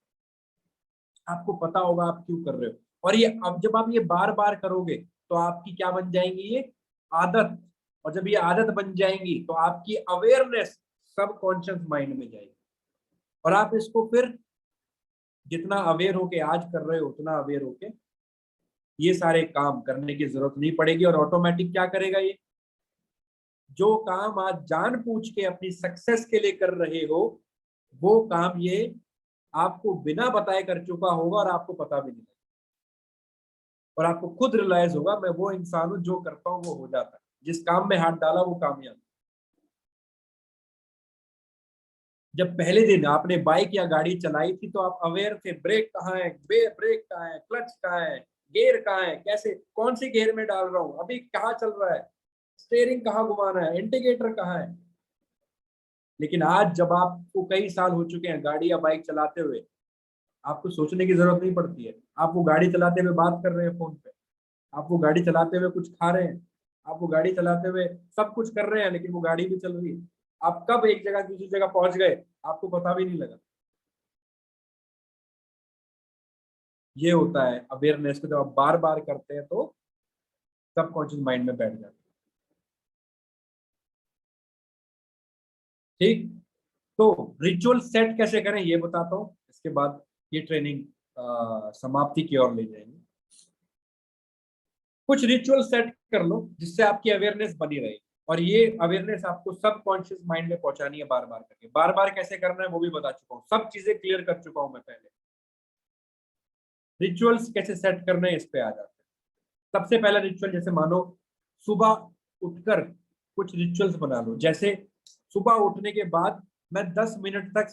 आपको पता होगा आप क्यों कर रहे हो। और ये अब जब आप ये बार बार करोगे, तो आपकी क्या बन जाएंगी? ये आदत। और जब ये आदत बन जाएंगी, तो आपकी अवेयरनेस सब कॉन्शियस माइंड में जाएगी, और आप इसको फिर जितना अवेयर होके आज कर रहे हो, उतना अवेयर होके ये सारे काम करने की जरूरत नहीं पड़ेगी। और ऑटोमेटिक क्या करेगा ये? जो काम आज जान पूछ के अपनी सक्सेस के लिए कर रहे हो, वो काम ये आपको बिना बताए कर चुका होगा, और आपको पता भी नहीं, और आपको खुद रियलाइज होगा मैं वो इंसान हूं जो करता हूं वो हो जाता है, जिस काम में हाथ डाला वो कामयाब। जब पहले दिन आपने बाइक या गाड़ी चलाई थी, तो आप अवेयर थे, ब्रेक कहाँ है, ब्रेक कहाँ है, क्लच कहाँ है, गियर कहाँ है, कैसे कौन सी गियर में डाल रहा हूँ, अभी कहाँ चल रहा है, स्टेयरिंग कहाँ घुमाना है, इंडिकेटर कहाँ है। लेकिन आज जब आपको कई साल हो चुके हैं गाड़ी या बाइक चलाते हुए, आपको सोचने की जरूरत नहीं पड़ती है। आप वो गाड़ी चलाते हुए बात कर रहे हैं फोन पे, आप वो गाड़ी चलाते हुए कुछ खा रहे हैं, आप वो गाड़ी चलाते हुए सब कुछ कर रहे हैं, लेकिन वो गाड़ी भी चल रही है। आप कब एक जगह दूसरी जगह पहुंच गए, आपको पता भी नहीं लगा। ये होता है अवेयरनेस को, जब आप बार बार करते हैं तो सबकॉन्शियस माइंड में बैठ जाता है। ठीक। तो रिचुअल सेट कैसे करें ये बताता हूँ, इसके बाद ये ट्रेनिंग समाप्ति की ओर ले जाएंगे। कुछ रिचुअल सेट कर लो जिससे आपकी अवेयरनेस बनी रहे, और ये अवेयरनेस आपको सबकॉन्शियस माइंड में पहुंचानी है बार बार करके। बार बार कैसे करना है वो भी बता चुका हूँ, सब चीजें क्लियर कर चुका हूं मैं पहले। रिचुअल्स कैसे सेट करने हैं इस पे आ जाते हैं। सबसे पहला रिचुअल, जैसे मानो सुबह उठकर कुछ रिचुअल्स बना लो। जैसे सुबह उठने के बाद मैं 10 मिनट तक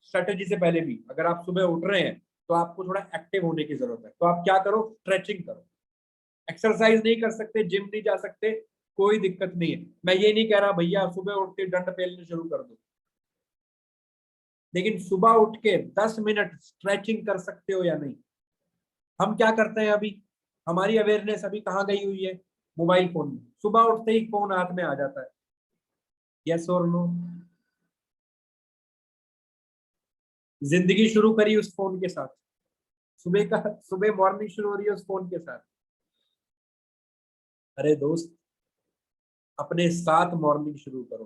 स्ट्रेटेजी से पहले भी, अगर आप सुबह उठ रहे हैं तो आपको थोड़ा एक्टिव होने की जरूरत है, तो आप क्या करो? स्ट्रेचिंग करो। एक्सरसाइज नहीं कर सकते, जिम नहीं जा सकते, कोई दिक्कत नहीं है। मैं ये नहीं कह रहा भैया सुबह उठ के डंड पेलने शुरू कर दो, लेकिन सुबह उठ के 10 मिनट स्ट्रेचिंग कर सकते हो या नहीं? हम क्या करते हैं अभी? हमारी अवेयरनेस अभी कहाँ गई हुई है? मोबाइल फोन में। सुबह उठते ही फोन हाथ में आ जाता है। यस और नो? जिंदगी शुरू करी उस फोन के साथ, सुबह मॉर्निंग शुरू हो रही है उस फोन के साथ। अरे दोस्त, अपने साथ मॉर्निंग शुरू करो,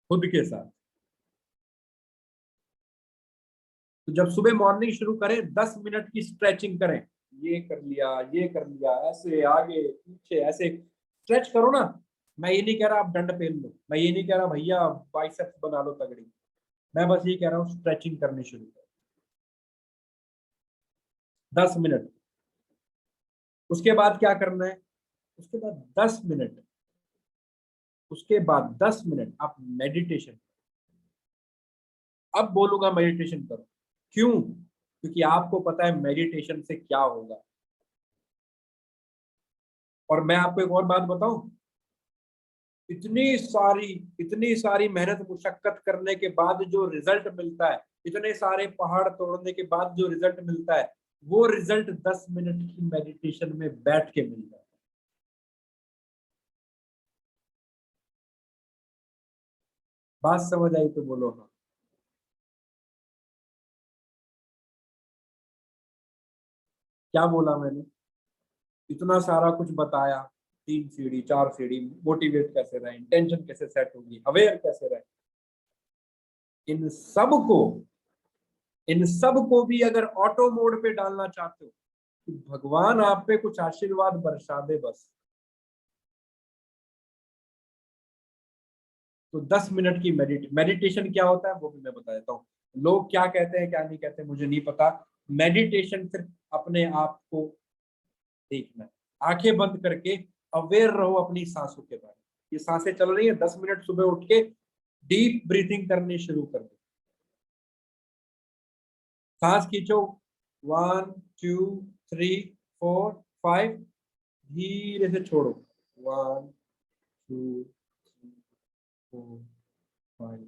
खुद के साथ। तो जब सुबह मॉर्निंग शुरू करें, 10 मिनट की स्ट्रेचिंग करें। ये कर लिया, ये कर लिया, ऐसे आगे पीछे ऐसे स्ट्रेच करो ना। मैं ये नहीं कह रहा आप डंड पेल लो, मैं ये नहीं कह रहा भैया बाइसेप्स बना लो तगड़ी, मैं बस ये कह रहा हूँ स्ट्रेचिंग करनी शुरू करो। 10 मिनट। उसके बाद क्या करना है? उसके बाद 10 मिनट, उसके बाद 10 मिनट आप मेडिटेशन। अब बोलूंगा मेडिटेशन करो। क्यों? क्योंकि आपको पता है मेडिटेशन से क्या होगा। और मैं आपको एक और बात बताऊं, इतनी सारी मेहनत मुशक्कत करने के बाद जो रिजल्ट मिलता है, इतने सारे पहाड़ तोड़ने के बाद जो रिजल्ट मिलता है, वो रिजल्ट 10 मिनट की मेडिटेशन में बैठ के मिलता है। बात समझ आई तो बोलो हाँ। क्या बोला मैंने? इतना सारा कुछ बताया, 3 सीढ़ी 4 सीढ़ी, मोटिवेट कैसे रहे, इंटेंशन कैसे सेट होगी, अवेयर कैसे रहे, इन सब को इन सब को भी अगर ऑटो मोड पे डालना चाहते हो तो भगवान आप पे कुछ आशीर्वाद बरसा दे बस। तो 10 मिनट की मेडिटेशन क्या होता है वो भी मैं बता देता हूँ। लोग क्या कहते हैं क्या नहीं कहते मुझे नहीं पता। मेडिटेशन सिर्फ अपने आप को देखना है, आंखें बंद करके अवेयर रहो अपनी सांसों के बारे में। ये सांसें चल रही है, 10 मिनट सुबह उठ के डीप ब्रीथिंग करनी शुरू कर दो। सांस खींचो, 1 2 3 4 5, धीरे से छोड़ो, 1 2 3 4 5।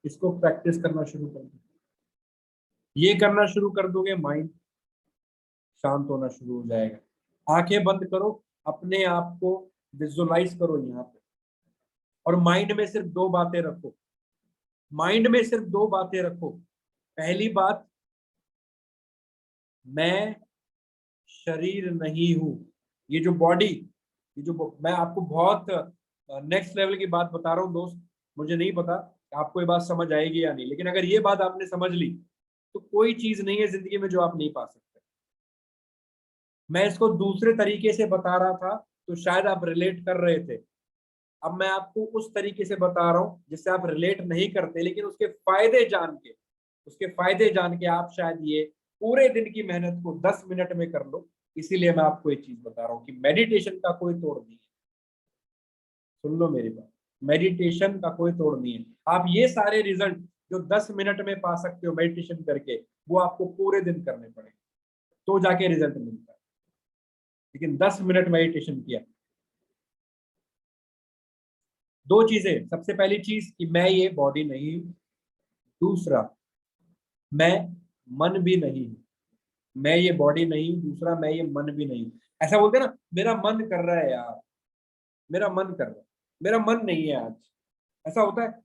इसको प्रैक्टिस करना शुरू कर दो। ये करना शुरू कर दोगे, माइंड शांत होना शुरू हो जाएगा। आंखें बंद करो, अपने आप को विजुअलाइज करो यहाँ पे, और माइंड में सिर्फ दो बातें रखो। माइंड में सिर्फ दो बातें रखो। पहली बात, मैं शरीर नहीं हूं। ये जो बॉडी, ये जो मैं आपको बहुत नेक्स्ट लेवल की बात बता रहा हूँ दोस्त। मुझे नहीं पता आपको ये बात समझ आएगी या नहीं, लेकिन अगर ये बात आपने समझ ली तो कोई चीज नहीं है जिंदगी में जो आप नहीं पा सकते। मैं इसको दूसरे तरीके से बता रहा था तो शायद आप रिलेट कर रहे थे। अब मैं आपको उस तरीके से बता रहा हूँ जिससे आप रिलेट नहीं करते, लेकिन उसके फायदे जान के आप शायद ये पूरे दिन की मेहनत को 10 मिनट में कर लो। इसीलिए मैं आपको एक चीज बता रहा हूँ कि मेडिटेशन का कोई तोड़ नहीं है। सुन लो मेरी बात, मेडिटेशन का कोई तोड़ नहीं है। आप ये सारे रिजल्ट जो 10 मिनट में पा सकते हो मेडिटेशन करके, वो आपको पूरे दिन करने पड़ेंगे तो जाके रिजल्ट मिलता है। लेकिन 10 मिनट मेडिटेशन किया, दो चीजें। सबसे पहली चीज कि मैं ये बॉडी नहीं हूं। दूसरा, मैं मन भी नहीं हूं। मैं ये बॉडी नहीं हूं, दूसरा मैं ये मन भी नहीं हूं। ऐसा बोलते हैं ना, मेरा मन कर रहा है यार, मेरा मन कर रहा है, मेरा मन नहीं है आज। ऐसा होता है,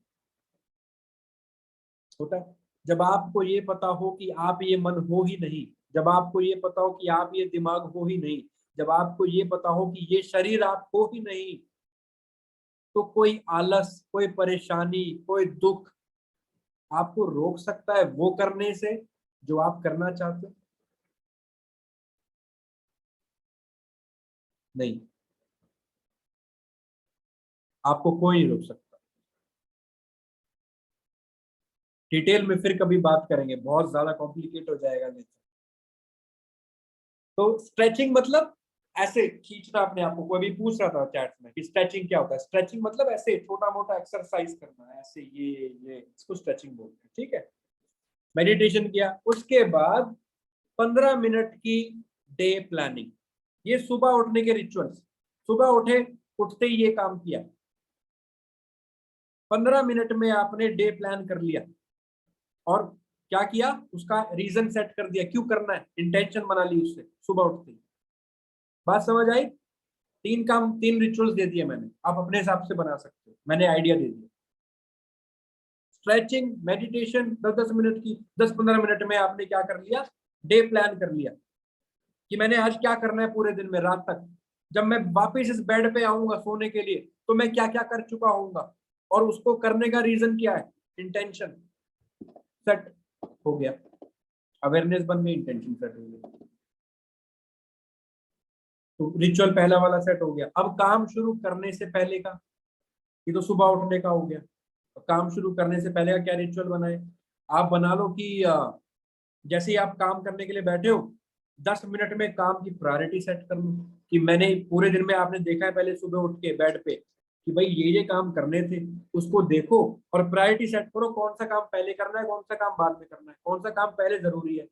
होता है। जब आपको ये पता हो कि आप ये मन हो ही नहीं, जब आपको ये पता हो कि आप ये दिमाग हो ही नहीं, जब आपको ये पता हो कि ये शरीर आप हो ही नहीं, तो कोई आलस, कोई परेशानी, कोई दुख आपको रोक सकता है वो करने से जो आप करना चाहते हो? नहीं, आपको कोई नहीं रोक सकता। डिटेल में फिर कभी बात करेंगे, बहुत ज्यादा कॉम्प्लिकेट हो जाएगा नहीं तो। स्ट्रेचिंग मतलब ऐसे खींचना अपने आप को। कोई भी पूछ रहा था चैट में कि स्ट्रेचिंग क्या होता है। स्ट्रेचिंग मतलब ऐसे छोटा मोटा एक्सरसाइज करना है, ऐसे ये इसको स्ट्रेचिंग बोलते हैं, ठीक है। मेडिटेशन किया, उसके बाद 15 मिनट की डे प्लानिंग। ये सुबह उठने के रिचुअल्स। सुबह उठे, उठते ही ये काम किया, 15 मिनट में आपने डे प्लान कर लिया। और क्या किया, उसका रीजन सेट कर दिया क्यों करना है, इंटेंशन बना ली उससे सुबह उठते ही। बात समझ आई? 3 काम, 3 रिचुअल्स दे दिए मैंने, आप अपने हिसाब से बना सकते हो, मैंने आइडिया दे दिया। स्ट्रेचिंग, मेडिटेशन 10-10 मिनट की, 10-15 मिनट में आपने क्या कर लिया, डे प्लान कर लिया कि मैंने आज क्या करना है पूरे दिन में, रात तक। जब मैं वापस इस बेड पे आऊंगा सोने के लिए तो मैं क्या क्या कर चुका हूंगा, और उसको करने का रीजन क्या है, इंटेंशन सेट हो गया। अवेयरनेस बन गई, इंटेंशन सेट हो गया। तो रिचुअल पहला वाला सेट हो गया। अब काम शुरू करने से पहले का, ये तो सुबह उठने का हो गया। तो काम शुरू करने से पहले का क्या रिचुअल बनाए, आप बना लो कि जैसे ही आप काम करने के लिए बैठे हो, 10 मिनट में काम की प्रायोरिटी सेट कर लो। कि मैंने पूरे दिन में, आपने देखा है पहले सुबह उठ के बेड पे कि भाई ये काम करने थे, उसको देखो और प्रायोरिटी सेट करो, कौन सा काम पहले करना है, कौन सा काम बाद में करना है, कौन सा काम पहले जरूरी है।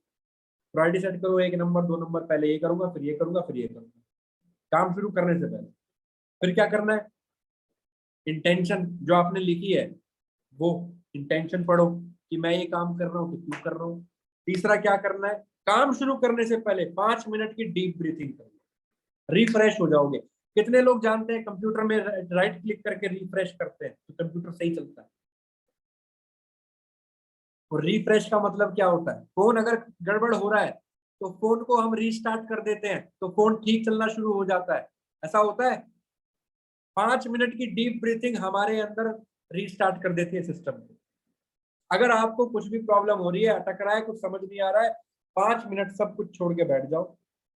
प्रायोरिटी सेट करो, 1 नंबर 2 नंबर, पहले ये करूंगा फिर ये करूंगा फिर ये करूंगा, काम शुरू करने से पहले। फिर क्या करना है, इंटेंशन जो आपने लिखी है वो इंटेंशन पढ़ो कि मैं ये काम कर रहा हूँ तो क्यों कर रहा हूँ। तीसरा क्या करना है, काम शुरू करने से पहले 5 मिनट की डीप ब्रीथिंग करो, रिफ्रेश हो जाओगे। कितने लोग जानते हैं कंप्यूटर में राइट क्लिक करके रिफ्रेश करते हैं तो कंप्यूटर सही चलता है? और रिफ्रेश का मतलब क्या होता है, फोन अगर गड़बड़ हो रहा है तो फोन को हम रीस्टार्ट कर देते हैं तो फोन ठीक चलना शुरू हो जाता है, ऐसा होता है। 5 मिनट की डीप ब्रीथिंग हमारे अंदर रीस्टार्ट कर देती है सिस्टम को। अगर आपको कुछ भी प्रॉब्लम हो रही है, अटक रहा है, कुछ समझ नहीं आ रहा है, 5 मिनट सब कुछ छोड़ के बैठ जाओ,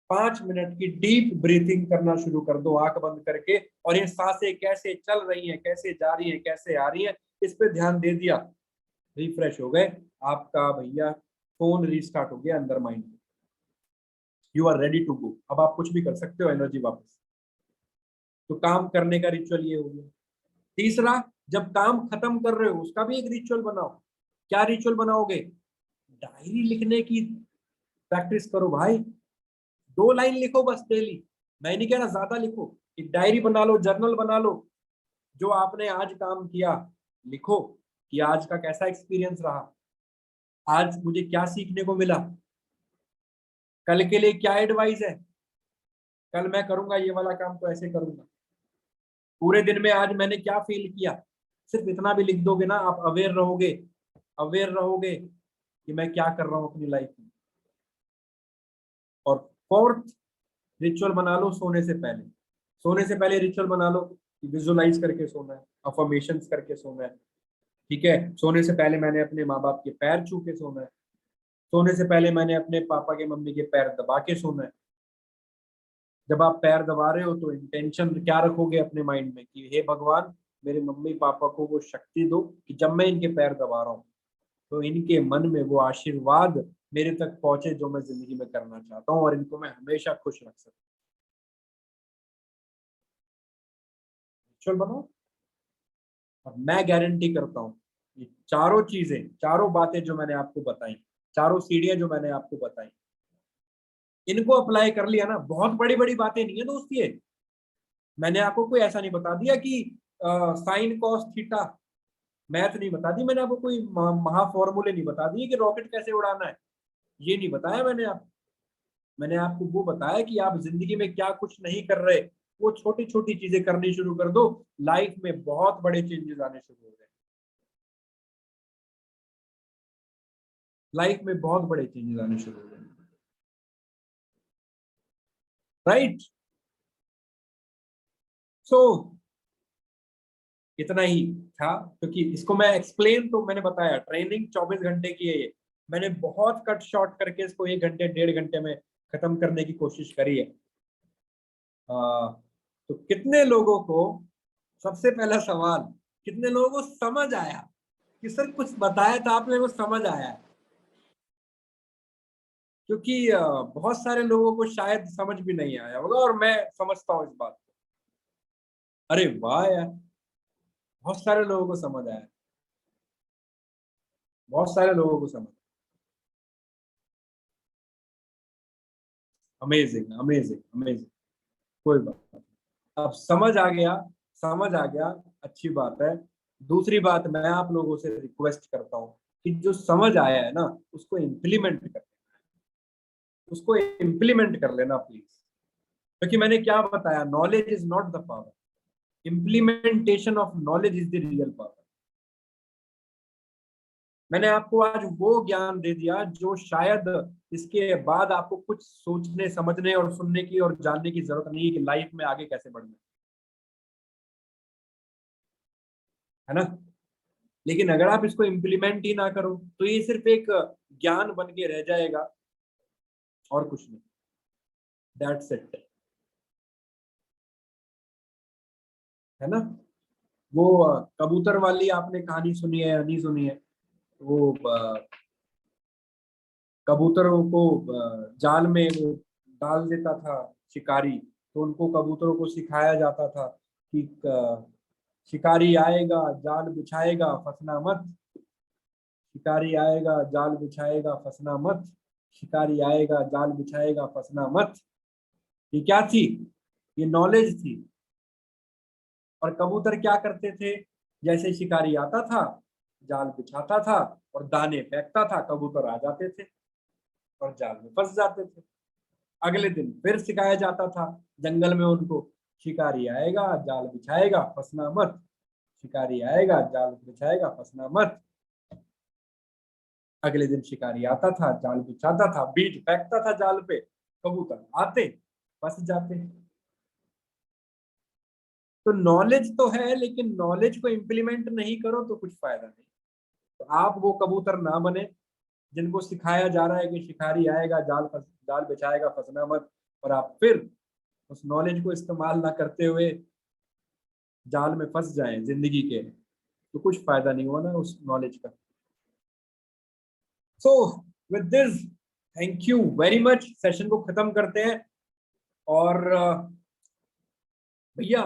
5 मिनट की डीप ब्रीथिंग करना शुरू कर दो आंख बंद करके, और ये सांसें कैसे चल रही हैं, कैसे जा रही हैं, कैसे आ रही हैं, इस पे ध्यान दे दिया, रिफ्रेश हो गए आपका भैया, फोन रीस्टार्ट हो गया अंदर माइंड में, you are ready to go, अब आप कुछ भी कर सकते हो, एनर्जी वापस। तो काम करने का रिचुअल ये हो गया। तीसरा, जब काम खत्म कर रहे हो उसका भी एक रिचुअल बनाओ। क्या रिचुअल बनाओगे? डायरी लिखने की प्रैक्टिस करो भाई, 2 लाइन लिखो बस डेली, मैं नहीं कह रहा ज्यादा लिखो, एक डायरी बना लो, जर्नल बना लो, जो आपने आज काम किया लिखो, कि आज का कैसा एक्सपीरियंस रहा, आज मुझे क्या सीखने को मिला, कल के लिए क्या एडवाइस है, कल मैं करूंगा ये वाला काम तो ऐसे करूंगा, पूरे दिन में आज मैंने क्या फील किया, सिर्फ इतना भी लिख दोगे ना, आप अवेयर रहोगे, अवेयर रहोगे कि मैं क्या कर रहा हूँ अपनी लाइफ में। और फोर्थ रिचुअल बना लो, सोने से पहले, सोने से पहले रिचुअल बना लो कि विजुअलाइज करके सोना है, अफर्मेशंस करके सोना है, ठीक है। सोने से पहले मैंने अपने माँ बाप के पैर छू के सोना है, सोने से पहले मैंने अपने पापा के मम्मी के पैर दबा के सोना है। जब आप पैर दबा रहे हो तो इंटेंशन क्या रखोगे अपने माइंड में कि हे भगवान, मेरे मम्मी पापा को वो शक्ति दो कि जब मैं इनके पैर दबा रहा हूँ तो इनके मन में वो आशीर्वाद मेरे तक पहुंचे जो मैं जिंदगी में करना चाहता हूँ, और इनको मैं हमेशा खुश रख सकूँ। चल बनाओ, और मैं गारंटी करता हूँ ये चारों चीजें, चारों बातें जो मैंने आपको बताई, चारों सीढ़ियां जो मैंने आपको बताई, इनको अप्लाई कर लिया ना, बहुत बड़ी बड़ी बातें नहीं है दोस्त ये। मैंने आपको कोई ऐसा नहीं बता दिया कि साइन कॉस थीटा, मैथ नहीं बता दी मैंने आपको, कोई महा फॉर्मूले नहीं बता दिए कि रॉकेट कैसे उड़ाना है, ये नहीं बताया मैंने आपको। मैंने आपको वो बताया कि आप जिंदगी में क्या कुछ नहीं कर रहे, वो छोटी छोटी चीजें करनी शुरू कर दो, लाइफ में बहुत बड़े चेंजेस आने शुरू हो गए, लाइफ में बहुत बड़े चेंजेस आने शुरू हो गए, राइट। सो इतना ही था, क्योंकि इसको मैं एक्सप्लेन तो मैंने बताया, ट्रेनिंग 24 घंटे की है ये, मैंने बहुत कट शॉर्ट करके इसको 1 घंटे 1.5 घंटे में खत्म करने की कोशिश करी है। तो कितने लोगों को, सबसे पहला सवाल, कितने लोगों को समझ आया कि सर कुछ बताया था आपने वो समझ आया? क्योंकि बहुत सारे लोगों को शायद समझ भी नहीं आया होगा, और मैं समझता हूँ इस बात को। अरे वाह यार, बहुत सारे लोगों को समझ आया, बहुत सारे लोगों को समझ, अमेजिंग अमेजिंग अमेजिंग, कोई बात नहीं, अब समझ आ गया, समझ आ गया, अच्छी बात है। दूसरी बात, मैं आप लोगों से रिक्वेस्ट करता हूँ कि जो समझ आया है ना उसको इम्प्लीमेंट कर, उसको इम्प्लीमेंट कर लेना प्लीज, क्योंकि मैंने क्या बताया, knowledge is not the power, implementation of knowledge is the real power. मैंने आपको आज वो ज्ञान दे दिया जो शायद इसके बाद आपको कुछ सोचने समझने और सुनने की और जानने की जरूरत नहीं है कि लाइफ में आगे कैसे बढ़ना है ना। लेकिन अगर आप इसको इम्प्लीमेंट ही ना करो तो ये सिर्फ एक ज्ञान बन के रह जाएगा, और कुछ नहीं, दैट्स इट, है ना। वो कबूतर वाली आपने कहानी सुनी है या नहीं सुनी है? वो कबूतरों को जाल में वो डाल देता था शिकारी, तो उनको कबूतरों को सिखाया जाता था कि शिकारी आएगा जाल बिछाएगा फंसना मत, शिकारी आएगा जाल बिछाएगा फंसना मत, शिकारी आएगा जाल बिछाएगा फंसना मत। ये क्या थी? ये नॉलेज थी। और कबूतर क्या करते थे? जैसे शिकारी आता था, जाल बिछाता था और दाने फेंकता था, कबूतर आ जाते थे और जाल में फंस जाते थे। अगले दिन फिर सिखाया जाता था जंगल में उनको, शिकारी आएगा जाल बिछाएगा फंसना मत, शिकारी आएगा जाल बिछाएगा फंसना मत। अगले दिन शिकारी आता था, जाल बिछाता था, बीज फेंकता था जाल पे, कबूतर आते, फंस जाते। तो नॉलेज तो है, लेकिन नॉलेज को इम्प्लीमेंट नहीं करो तो कुछ फायदा नहीं। तो आप वो कबूतर ना बने जिनको सिखाया जा रहा है कि शिकारी आएगा, जाल बिछाएगा, फंसना मत, और आप फिर उस नॉलेज को इस्तेमाल ना करते हुए जाल में फंस जाएं जिंदगी के, तो कुछ फायदा नहीं हुआ ना उस नॉलेज का। So with this, thank you very much, session को खत्म करते हैं। और भैया